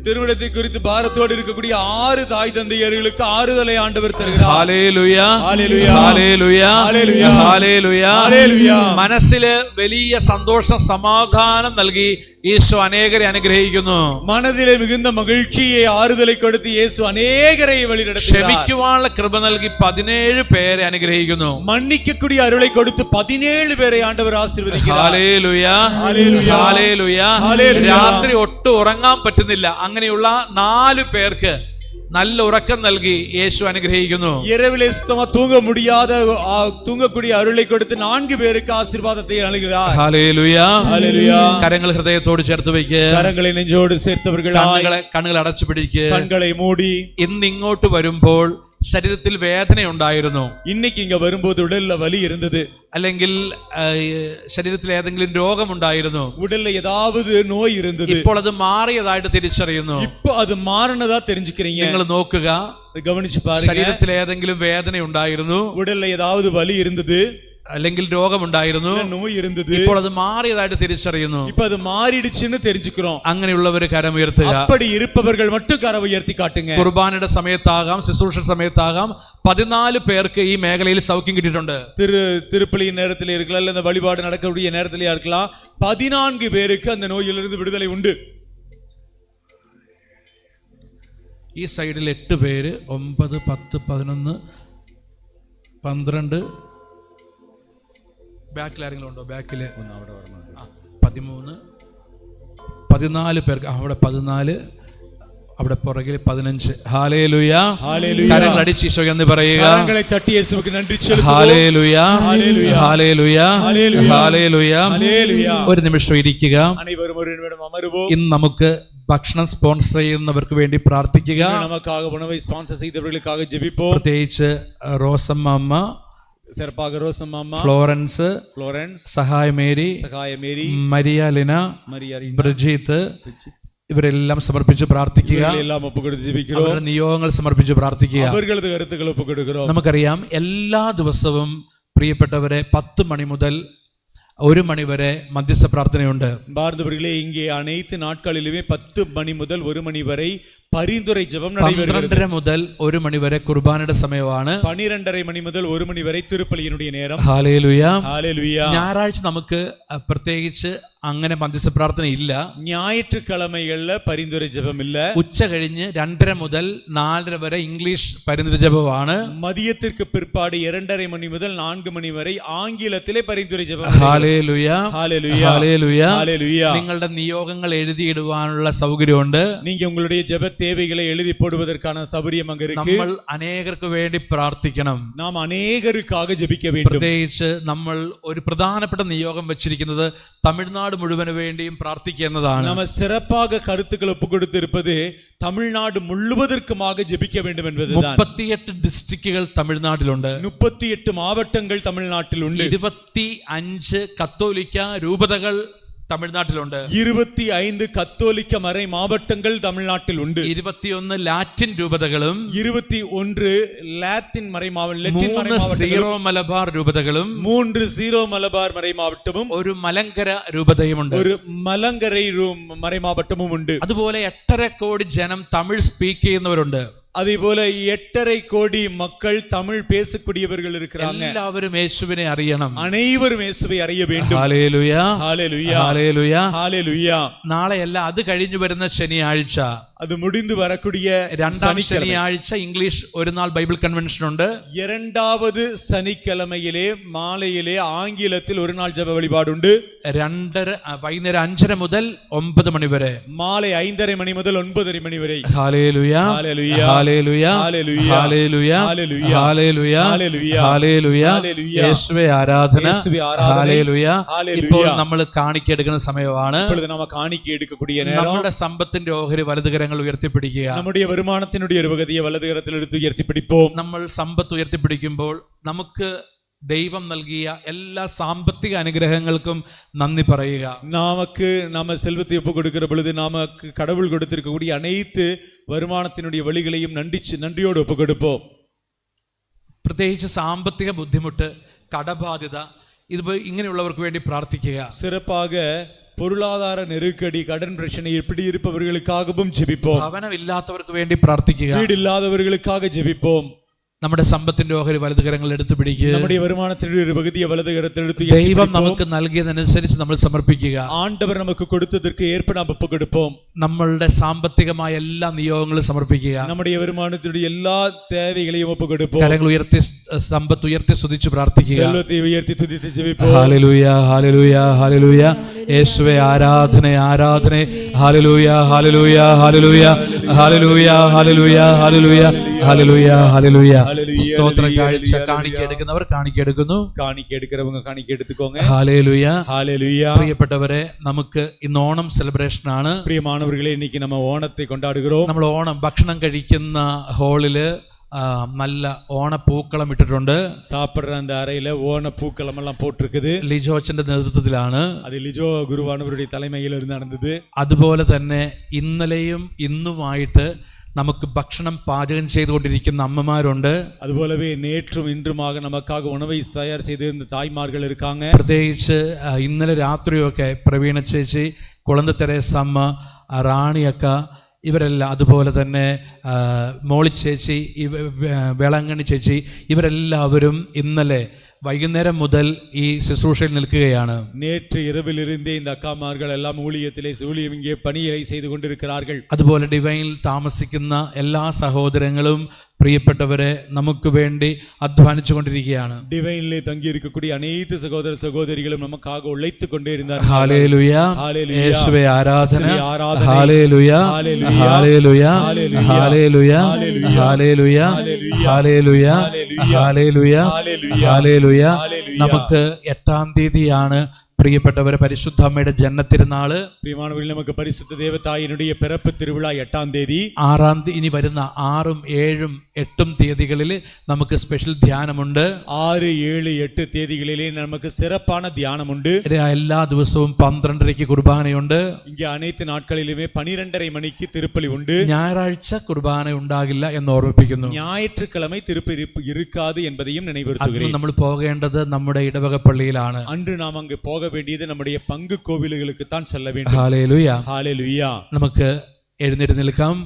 திருமணத்தை குறித்து பாரத்தோடு இருக்கக்கூடிய 6 தாய் தந்தையர்களுக்கு ஆறுதலை ஆண்டவர் தருகிறார் hallelujah hallelujah hallelujah hallelujah hallelujah hallelujah മനസ്സില് വലിയ സന്തോഷം സമാധാനം നൽകി ഈശോ അനേകരെ അനുഗ്രഹിക്കുന്നു. மனதிலே மிகுந்த மகிழ்ச்சியை ஆறுதலை கொடுத்து இயேசு அநேகரை வழிநடத்துகிறார். ക്ഷമിക്കുവാനുള്ള കൃപ നൽകി 17 പേരെ അനുഗ്രഹിക്കുന്നു. மன்னிக்கக்கூடிய அருளை கொடுத்து 17 பேரை ஆண்டவர் ஆசீர்வதிக்கிறார். Hallelujah, hallelujah. രാത്രി ഒട്ടും ഉറങ്ങാൻ പറ്റുന്നില്ല, അങ്ങനെയുള്ള 4 പേർക്ക് നല്ല ഉറക്കം നൽകി യേശു അനുഗ്രഹിക്കുന്നു. இரவிலே சுத்தமா தூங்க முடியாத தூங்கக்கூடிய அருளை கொடுத்து 4 பேருக்கு ஆசீர்வாதத்தை നൽകുகிறார். Hallelujah, hallelujah. കരങ്ങൾ ഹൃദയത്തോട് ചേർത്ത് വയ്ക്കുക. കരങ്ങളെ നെഞ്ചോട് ചേർത്തവர்களായി കണ്ണുകൾ അടച്ചു പിടിക്കുക. കണ്ണുകളെ മൂടി. ഇന്ന് ഇങ്ങോട്ട് വരുമ്പോൾ ശരീരത്തിൽ വേദനയുണ്ടായിരുന്നു. இன்னைக்கு இங்க வரும்போது உடல்ல வலி இருந்தது, അല്ലെങ്കിൽ ശരീരത്തിൽ ഏതെങ്കിലും രോഗമുണ്ടായിരുന്നു, உடல்ல ஏதாவது நோய் இருந்தது. ഇപ്പോൾ അത് മാറിയതായിട്ട് തിരിച്ചറിയുന്നു. இப்போ அது മാറണதா தெரிஞ்சுக்கிறீங்க. നിങ്ങൾ നോക്കുക, கவனிச்சு பாருங்க. ശരീരത്തിൽ ഏതെങ്കിലും വേദന ഉണ്ടായിരുന്നു, உடல்ல ஏதாவது வலி இருந்தது, അല്ലെങ്കിൽ രോഗമുണ്ടായിരുന്നു, நோய் இருந்தது. ഇപ്പോൾ അത് മാറിയതായിട്ട് തിരിച്ചറിയുന്നു. இப்போ அது மாறிடுச்சுன்னு தெரிஞ்சுக்கிறோம். അങ്ങനെയുള്ളവർ കരമുയർത്തുക. அப்படி இருப்பவர்கள் மட்டும் കരം ഉയർത്തി കാട്ടുங்க. കുർബാനയുടെ സമയത്താകാം, ശുശ്രൂഷ സമയത്താകാം, 14 പേർക്ക് ഈ മേഖലയിൽ സൗഖ്യം കിട്ടിയിട്ടുണ്ട്. திருப்பலியின் நேரத்தில் இருக்கலாம், இல்ல இந்த வழிபாடு நடக்கக்கூடிய நேரத்திலேயா இருக்கலாம், 14 பேருக்கு அந்த நோயிலிருந்து விடுதலை உண்டு. ഈ സൈഡിൽ 8 പേര്, 9, 10, 11, 12. ബാക്കിൽ ആരെങ്കിലും ഉണ്ടോ? ബാക്കില് 13, 14 പേർക്ക്. അവിടെ 14, അവിടെ പുറകിൽ 15. ഹല്ലേലൂയ, കരങ്ങൾ അടിച്ച് ഈശോയ്ക്ക് നന്ദി പറയുക. കരങ്ങളെ തട്ടി യേശുവിന് നന്ദി ചെലുത്തുക. Hallelujah, hallelujah, hallelujah. ഒരു നിമിഷം ഇരിക്കുക. അനേവരും ഒരു നിമിഷം അമരുവോം. ഇന്ന് നമുക്ക് ഭക്ഷണം സ്പോൺസർ ചെയ്യുന്നവർക്ക് വേണ്ടി പ്രാർത്ഥിക്കുക. നമുക്കാக உணவை സ്പോൺസർ ചെയ്തവർക്കാக ജെപിப்போம். പ്രത്യേകിച്ച് റോസമ്മ അമ്മ, സിറപ്പാക റോസമ്മ അമ്മ, ഫ്ലോറൻസ്, സഹായ മേരി, മരിയ ലിന, ബ്രിജിത്ത്, ഇവരെല്ലാം സമർപ്പിച്ച് പ്രാർത്ഥിക്കുക. അവരുടെ നിയോഗങ്ങൾ സമർപ്പിച്ച് പ്രാർത്ഥിക്കുക. നമുക്കറിയാം, എല്ലാ ദിവസവും പ്രിയപ്പെട്ടവരെ 10 മണി മുതൽ 1 മണി വരെ മധ്യസ്ഥ പ്രാർത്ഥനയുണ്ട്. ഭാരതവர்களே, இங்கே அனைத்து நாட்களிலுமே 10 மணி முதல் 1 மணி வரை பரிந்துரை ஜெபம் நடைபெறுகிறது. 12:30 മുതൽ 1 മണി വരെ കുർബാനയുടെ സമയമാണ്. 12:30 മണി മുതൽ 1 മണി വരെ തിരുപ്പലിയുടെ നേരം. Hallelujah, hallelujah. ഞായറാഴ്ച നമുക്ക് പ്രത്യേകിച്ച് അങ്ങനെ മധ്യസ്ഥ പ്രാർത്ഥന ഇല്ല. ഞായറ്റുക്കിഴമകളിൽ പരിந்துரை ജപം ഇല്ല. ഉച്ച കഴിഞ്ഞ് 2:30 മുതൽ 4:30 വരെ ഇംഗ്ലീഷ് പരിந்துரை ജപമാണ്. മതിയത്തിற்கு പിற்பாடு 2:30 മണി മുതൽ 4 മണി വരെ ആംഗ്ലത്തിലെ പരിந்துரை ജപം. Hallelujah, hallelujah, hallelujah, hallelujah. നിങ്ങളുടെ നിയോഗങ്ങൾ എഴുതിയിടുവാനുള്ള സൗകര്യമുണ്ട്. நீங்க உங்களுடைய ஜெப தேவைகளை எழுதி போடுவதற்கான சௌகரியம் அங்க இருக்கு. നമ്മൾ അനേകർക്ക് വേണ്ടി പ്രാർത്ഥിക്കണം. നാം അനേകർക്കാக ജപിக்க வேண்டும். പ്രത്യേകിച്ച് നമ്മൾ ഒരു പ്രധാനപ്പെട്ട നിയോഗം വെച്ചിരിക്കുന്നത് തമിഴ്നാട് മുഴുവന് വേണ്ടിയും പ്രാർത്ഥിക്കുന്നതാണ്. നാം சிறப்பாக கருத்துக்கள் ஒப்பு கொடுத்திருப்பது தமிழ்நாடு முழுவதற்குமாக ஜெபிக்க வேண்டும் என்பதுதான். 38 ഡിസ്ട്രിക്റ്റുകൾ തമിഴ്നാട്ടിലുണ്ട്. 38 മാവട്ടങ്ങൾ തമിഴ്നാട്ടിലുണ്ട്. 25 കത്തോലിക്ക രൂപതകൾ തമിഴ്നാട്ടിലുണ്ട്. 25 കത്തോലിക്ക മறை മാവട്ടങ്ങൾ തമിഴ്നാട്ടിലുണ്ട്. 21 ലാറ്റിൻ രൂപതകളും 21 ലാറ്റിൻ മறை മാവട്ടം, 3 സീറോ മലബാർ രൂപതകളും 3 സീറോ മലബാർ മறை മാവട്ടവും ഒരു മലങ്കര രൂപതയുമുണ്ട്. ഒരു മലങ്കര മறை മാവട്ടവും ഉണ്ട്. അതുപോലെ 8.5 കോടി ജനം തമിഴ് സ്പീക്ക് ചെയ്യുന്നവരുണ്ട്. അതേപോലെ 8.5 കോടി மக்கள் தமிழ் பேசக்கூடியவர்கள் இருக்கிறாங்க. എല്ലാവരും യേശുവിനെ അറിയണം. അനേവരും യേശുവെ അറിയ வேண்டும். Hallelujah, hallelujah, hallelujah, hallelujah. നാളെയല്ല, അത് കഴിഞ്ഞു വരുന്ന ശനിയാഴ്ച, അത് முடிந்து வரக்கூடிய 2ാം ശനിയാഴ്ച ഇംഗ്ലീഷ് ഒരു നാൾ ബൈബിൾ കൺവെൻഷൻ ഉണ്ട്. 2வது சனிக்கிழமையிலே മാലയിലെ ആംഗ്ലത്തിൽ ഒരു നാൾ ജപ വഴിപാടുണ്ട്. വൈകുന്നേരം 5:30 മുതൽ 9 മണി വരെ. മാலை 5:30 മണി മുതൽ 9:30 മണി വരെ. Hallelujah, hallelujah, hallelujah, hallelujah, hallelujah, hallelujah, hallelujah, hallelujah, hallelujah. Hallelujah. യേശുവേ ആരാധന. യേശുവേ ആരാധന. ഹല്ലേലൂയ. ഹല്ലേലൂയ. ഇപ്പോൾ നമ്മൾ കാണിക്ക എടുക്കുന്ന സമയമാണ്. ഇപ്പോൾ നാം കാണിക്ക എടുക്കக்கூடிய നേരം. നമ്മുടെ സമ്പത്തിന്റെ ഓഹരി വലതുകരങ്ങൾ ഉയർത്തിപ്പിടിക്കുക. നമ്മുടെ വരുമാനത്തിനുடைய ഒരു പകുതിയെ വലതുകരത്തിൽ എടുത്ത് ഉയർത്തിപ്പിടിപ്പോം. നമ്മൾ സമ്പത്ത് ഉയർത്തിപ്പിടിക്കുമ്പോൾ നമുക്ക് ദൈവം നൽകിയ എല്ലാ സാമ്പത്തിക അനുഗ്രഹങ്ങൾക്കും നന്ദി പറയുക. நமக்கு நாம செல்வத்தை ஒப்பு கொடுக்கிற பொழுது நமக்கு கடவுள் கொடுத்திருக்கக்கூடிய அனைத்து வருமானத்தினுடைய வழிகளையும் நன்றியோடு ஒப்பு கொடுப்போம். പ്രത്യേകിച്ച് സാമ്പത്തിക ബുദ്ധിമുട്ട്, കടബാധ്യത, ഇങ്ങനെയുള്ളവർക്ക് വേണ്ടി പ്രാർത്ഥിക്കുക. சிறப்பாக பொருளாதார நெருக்கடி, கடன் பிரச்சனை இப்படி இருப்பவர்களுக்காகவும் ஜெபிப்போம். ഭവനമില്ലാത്തവർക്ക് വേണ്ടി പ്രാർത്ഥിക്കുക. வீடு இல்லாதவர்களுக்காக ஜெபிப்போம். നമ്മുടെ സമ്പത്തിന്റെ ഓഹരി വലത് കരങ്ങളിൽ എടുത്തു പിടിക്കുക. நம்முடைய வருமானத்தினுடைய ஒரு பகுதியை வலது கரத்தில் எடுத்து ദൈവം നമുക്ക് നൽകിയതനുസരിച്ച് നമ്മൾ സമർപ്പിക്കുക. ஆண்டவர் நமக்கு கொடுத்ததற்கு ஏற்ப நாம் ஒப்பு கொடுப்போம். നമ്മളുടെ സാമ്പത്തികമായ എല്ലാ നിയോഗങ്ങളും സമർപ്പിക്കുക. நம்முடைய வருமானத்தினுடைய எல்லா தேவைகளையும் ஒப்பு கொடுப்போம். കരങ്ങൾ ഉയർത്തി സമ്പത്ത് ഉയർത്തി സ്തുതിച്ച് പ്രാർത്ഥിക്കുക. செல்வத்தை ഉയർത്തി തുതിച്ച് ജപിப்போம். ഹല്ലേലൂയ ഹല്ലേലൂയ ഹല്ലേലൂയ. യേശുവേ ആരാധന ആരാധന. Hallelujah hallelujah hallelujah hallelujah hallelujah hallelujah hallelujah ഹല്ലേലൂയ. സ്തോത്ര കാഴ്ച കാണിക്ക എടുക്കുന്നവർ കാണിക്ക എടുക്കുന്നു. കാണിക്ക എടുക്കുന്നവங்க കാണിക്ക എടുத்துக்கோங்க. Hallelujah hallelujah. പ്രിയപ്പെട്ടവരെ, നമുക്ക് ഇന്ന് ഓണം സെലിബ്രേഷൻ ആണ്. പ്രിയമാനവர்களே, இன்னைக்கு நம்ம ஓணத்தை கொண்டாடுகிறோம். നമ്മൾ ഓണം ഭക്ഷണം കഴിക്കുന്ന ഹാളില് നല്ല ഓണപ്പൂക്കളം ഇട്ടിട്ടുണ്ട്. சாப்பிடுற அந்த அறையில ஓண பூக்களம் எல்லாம் போட்டிருக்குது. ലിജോ അച്ഛന്റെ നേതൃത്വത്തിലാണ്. அது ലിജോ ഗുരുവാനവരുടെ തലമയിൽ നടന്നത്. അതുപോലെ തന്നെ ഇന്നലെയും ഇന്നുമായിട്ട് നമുക്ക് ഭക്ഷണം പാചകം ചെയ്തുകൊണ്ടിരിക്കുന്ന അമ്മമാരുണ്ട്. അതുപോലவே நேற்றும் இன்றுமாக நமக்காக உணவை தயார் செய்திருந்த தாய்மார்கள் இருக்காங்க. പ്രത്യേകിച്ച് ഇന്നലെ രാത്രിയൊക്കെ പ്രവീണ ചേച്ചി, കുളന്ത തെരേസമ്മ, റാണിയക്ക, ഇവരെല്ലാം, അതുപോലെ തന്നെ മോളി ചേച്ചി, വേളാങ്കണ്ണി ചേച്ചി, ഇവരെല്ലാവരും ഇന്നലെ വൈകുന്നേരം മുതൽ ഈ ശുശ്രൂഷയിൽ നിൽക്കുകയാണ്. நேற்று இரவிலிருந்தே இந்த அக்காமார்கள் எல்லாம் ஊழியத்திலே இங்கே பணியை செய்து கொண்டிருக்கிறார்கள். അതുപോലെ ഡിവൈനിൽ താമസിക്കുന്ന എല്ലാ സഹോദരങ്ങളും പ്രിയപ്പെട്ടവരെ നമുക്ക് വേണ്ടി അധ്വാനിച്ചു കൊണ്ടിരിക്കുകയാണ്. ഡിവൈനിലെ തങ്ങി ഇരിക്കக்கூடிய അനേക സഹോദര സഹോദരികളും നമുക്കാக ഉழைத்து கொண்டே இருந்தார்கள். ഹല്ലേലൂയ. യേശുവേ ആരാധന. Hallelujah hallelujah hallelujah hallelujah hallelujah hallelujah hallelujah. നമുക്ക് 8-ാം തീയതിയാണ് പ്രിയപ്പെട്ടവരെ പരിശുദ്ധ അമ്മയുടെ ജന്മത്തിരുന്നാള്. പ്രിയമാനവர்களே, നമുക്ക് പരിശുദ്ധ ദേവതായിനുடைய പിറപ്പ് തിരുവിഴ 8-ാം തീയതി. 6-ാം തീയതി ഇനി വരുന്ന 6ഉം 7ഉം 8ഉം തീയതികളിൽ നമുക്ക് സ്പെഷ്യൽ ധ്യാനമുണ്ട്. 6, 7, 8 തീയതികളിലെ നമുക്ക് സിറപ്പാன ധ്യാനമുണ്ട്. എല്ലാ ദിവസവും 12:30 കുർബാനയുണ്ട്. ഇങ്ങ അനേക നാட்களிலுமே 12:30 മണിക്ക് തിരുപ്പലി ഉണ്ട്. ഞായറാഴ്ച കുർബാന ഉണ്ടാകില്ല എന്ന് ഓർമ്മിപ്പിക്കുന്നു. ஞாயிற்றுக்கிழமை திருப்பலிப்பு இருக்காது என்பதையும் நினைவுறுத்துகிறேன். നമ്മൾ പോകേണ്ടത് നമ്മുടെ ഇടവക പള്ളിയിലാണ്. அன்று நாம் அங்கு போக வேண்டியது நம்முடைய பங்கு கோவில்களுக்கு தான் செல்ல வேண்டும். Hallelujah hallelujah. നമുക്ക് എഴുന്നേറ്റ് നിൽക്കാം.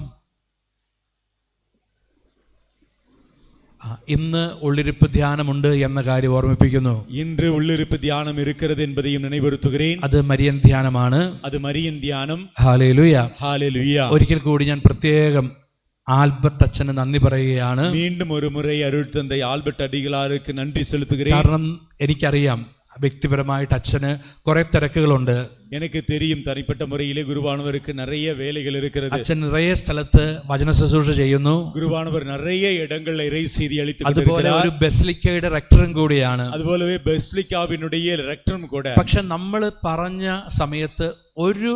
ഇന്ന് ഉള്ളിരിപ്പ് ധ്യാനമുണ്ട് എന്ന കാര്യം ഓർമ്മിപ്പിക്കുന്നു. ഇன்று ഉള്ളിരിപ്പ് ധ്യാനം இருக்கிறது என்பதையும் நினைவுறுத்துகிறேன். അത് മരിയൻ ധ്യാനമാണ്. അത് മരിയൻ ധ്യാനം. Hallelujah hallelujah. ഒരിക്കൽ കൂടി ഞാൻ പ്രത്യേകം ആൽബർട്ട് അച്ഛന് നന്ദി പറയുകയാണ്. വീണ്ടും ഒരു മുறை അരുൾതந்தை ആൽബർട്ട് അടികളാർക്ക് നന്ദി സെലുത്തുகிறேன். കാരണം എനിക്കറിയാം വ്യക്തിപരമായിട്ട് അച്ഛന് കുറെ തിരക്കുകളുണ്ട്. எனக்கு தெரியும், தனிப்பட்ட முறையிலே குருவானவருக்கு நிறைய வேலைகள் இருக்கிறது. അച്ഛൻ നിറയെ സ്ഥലത്ത് വചന ശുശ്രൂഷ ചെയ്യുന്നു. குருவானவர் நிறைய இடங்களில் இறை செய்தி அளித்து അതുപോലെ ഒരു ബെസിലിക്കയുടെ റെക്ടറും കൂടിയാണ്. അതുപോലെ ബെസിലിക്കാവിനുடைய റെക്ടറും കൂടെ. പക്ഷെ നമ്മൾ പറഞ്ഞ സമയത്ത് ഒരു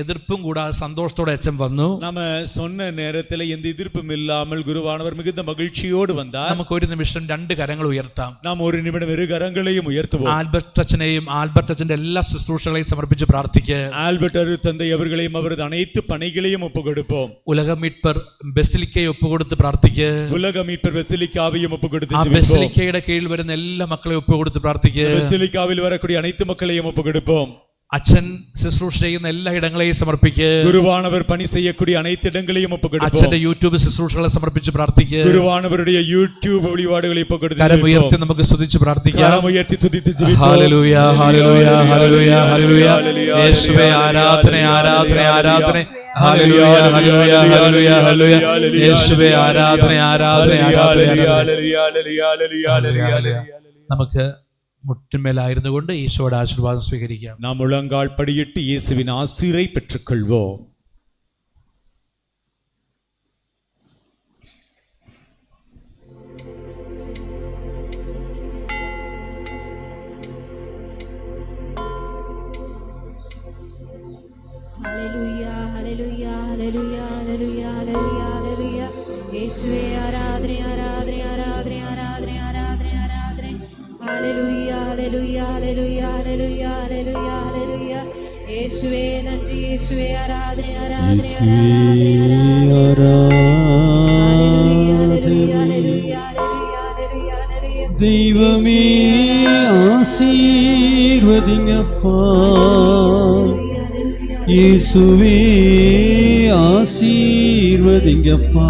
എതിർപ്പും കൂടാതെ സന്തോഷത്തോടെ അച്ഛൻ വന്നു. നമ്മ சொன்ன நேரத்தில் எந்த எதிர்ப்பும் இல்லாமல் குருவானவர் மிகுந்த மகிழ்ச்சியோடு வந்தார். നമുക്ക് ഒരു നിമിഷം 2 കരങ്ങൾ ഉയർത്താം. നാം ഒരു നിമിഷം ഇരു കരങ്ങളെയും ഉയർത്തുவோம். ആൽബർട്ട് അച്ഛനെയും ആൽബർട്ട് അച്ഛന്റെ എല്ലാ ശുശ്രൂഷകളെയും സമർപ്പിച്ച് പ്രാർത്ഥിക്കുക. ആൽബർട്ട് അരുത്തந்தை അവர்களையும் അവരുടെ അനേക പണികളെയും ഒപ്പുകൊടുப்போம். ഉലക മീറ്റ്പർ ബെസിലിക്കയെ ഒപ്പുകൊടുത്ത് പ്രാർത്ഥിക്കുക. ഉലക മീറ്റ്പർ ബെസിലിക്കാവയും ഒപ്പുകൊടുത്ത് ആ ബെസിലിക്കയുടെ കീഴിൽ വരുന്ന എല്ലാ മക്കളെയും ഒപ്പുകൊടുത്ത് പ്രാർത്ഥിക്കുക. ബെസിലിക്കാവിൽ വരக்கூடிய അനേക മക്കളെയും ഒപ്പുകൊടുப்போம். അച്ഛൻ ശുശ്രൂഷ ചെയ്യുന്ന എല്ലാ ഇടങ്ങളെയും സമർപ്പിക്കുക. ഗുരുവാനവർ പണി ചെയ്യக்கூடிய അനേക ഇടങ്ങളെയും ഒപ്പുകൊടുப்போம். അച്ഛന്റെ യൂട്യൂബ് ശുശ്രൂഷകളെ സമർപ്പിച്ച് പ്രാർത്ഥിക്കുക. ഗുരുവാനവരുടെ യൂട്യൂബ് വഴിപാടുകളെ ഒപ്പുകൊടുത്ത് കരം ഉയർത്തി നമുക്ക് സ്തുതിച്ച് പ്രാർത്ഥിക്കാം. കരം ഉയർത്തി സ്തുതിച്ച് ജീവിക്കാം. Hallelujah hallelujah hallelujah hallelujah. യേശുവേ ആരാധന ആരാധന ആരാധന. Hallelujah hallelujah hallelujah hallelujah. യേശുവേ ആരാധന ആരാധന ആരാധന. നമുക്ക് മുട്ടിന്മേലായിരുന്നു കൊണ്ട് ഈശോയുടെ ആശീർവാദം സ്വീകരിക്കാം. നാം മുഴങ്കാൽ പടിയിട്ട് യേശുവിൻ ആശീർവദിനെ പെற்றுക്കൊള്ളുவோம். ഹല്ലേലൂയ hallelujah hallelujah hallelujah hallelujah hallelujah. യേശുവേ ആരാധന ആരാധന ആരാധന ആരാധന ആരാധന ആരാധന. Hallelujah hallelujah hallelujah hallelujah hallelujah hallelujah. യേശുവേ നന്ദി, യേശുവേ ആരാധന ആരാധന ദൈവമേ ആശീർവദിങ്ങപ്പാ, യേശുവേ ആശീർവദിങ്ങപ്പാ,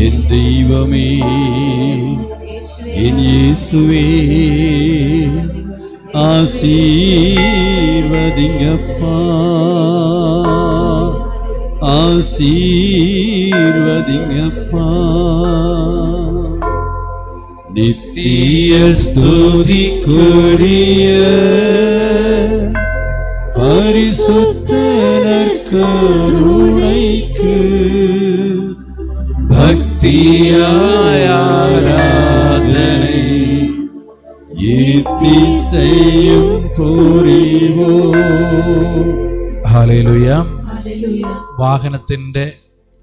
என் தெய்வமே என் இயேசுவே ஆசீர்வதிங்கப்பா ஆசீர்வதிங்கப்பா நித்திய ஸ்துதிக்குரிய பரிசுத்த நற்கருணைக்கு பக்தியாய் ஆராதனை எத்திசையும் புரிவோம். ഹല്ലേലൂയ. ഹല്ലേലൂയ. വാഹനത്തിന്റെ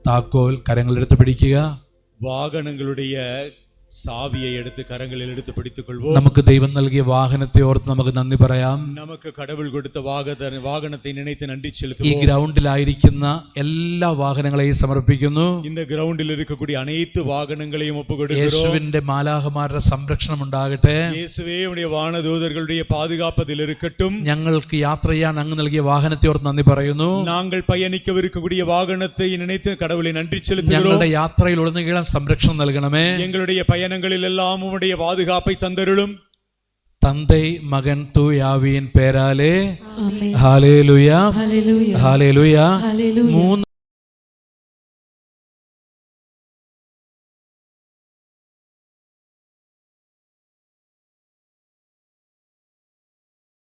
താക്കോൽ കരങ്ങളെടുത്ത് പിടിക്കുക. வாகனங்களுடைய சாவியை எடுத்து கரங்களில் எடுத்து பிடித்துக் கொள்வோம். നമുക്ക് ദൈവം നൽകിയ വാഹനത്തെ ഓർത്ത് നമുക്ക് നന്ദി പറയാം. நமக்கு கடவுள் கொடுத்த வாகனத்தை நினைத்து நன்றி ഈ செலுத்துவோம். ഗ്രൗണ്ടിലായിരിക്കുന്ന എല്ലാ വാഹനങ്ങളെയും സമർപ്പിക്കുന്നു. இந்த கிரவுண்டில் இருக்கக்கூடிய அனைத்து வாகனங்களையும் ஒப்புக்கொடுக்கிறோம். യേശുവിന്റെ മാലാഖമാരുടെ സംരക്ഷണം ഉണ്ടാകട്ടെ. இயேசுவே உம்முடைய வானதூதர்களுடைய பாதுகாப்பதில் இருக்கட்டும். ഞങ്ങൾക്ക് യാത്ര ചെയ്യാൻ അങ്ങ് നൽകിയ വാഹനത്തെ ഓർത്ത് നന്ദി പറയുന്നു. நாங்கள் பயணிக்கவிருக்கக்கூடிய வாகனத்தை நினைத்து கடவுளை நன்றி செலுத்துகிறோம். ഞങ്ങളുടെ യാത്രയിൽ ഉടനീളം സംരക്ഷണം നൽകണമേ. எங்களுடைய பயணங்களில் எல்லாம் உம்முடைய பாதுகாப்பை தந்தருளும். തന്തൈ മകൻ തൂയാവിൻ പേരാലേ ആമേൻ. ഹല്ലേലൂയ ഹല്ലേലൂയ. ഹല്ലേലൂയ. ഹല്ലേലൂയ. 3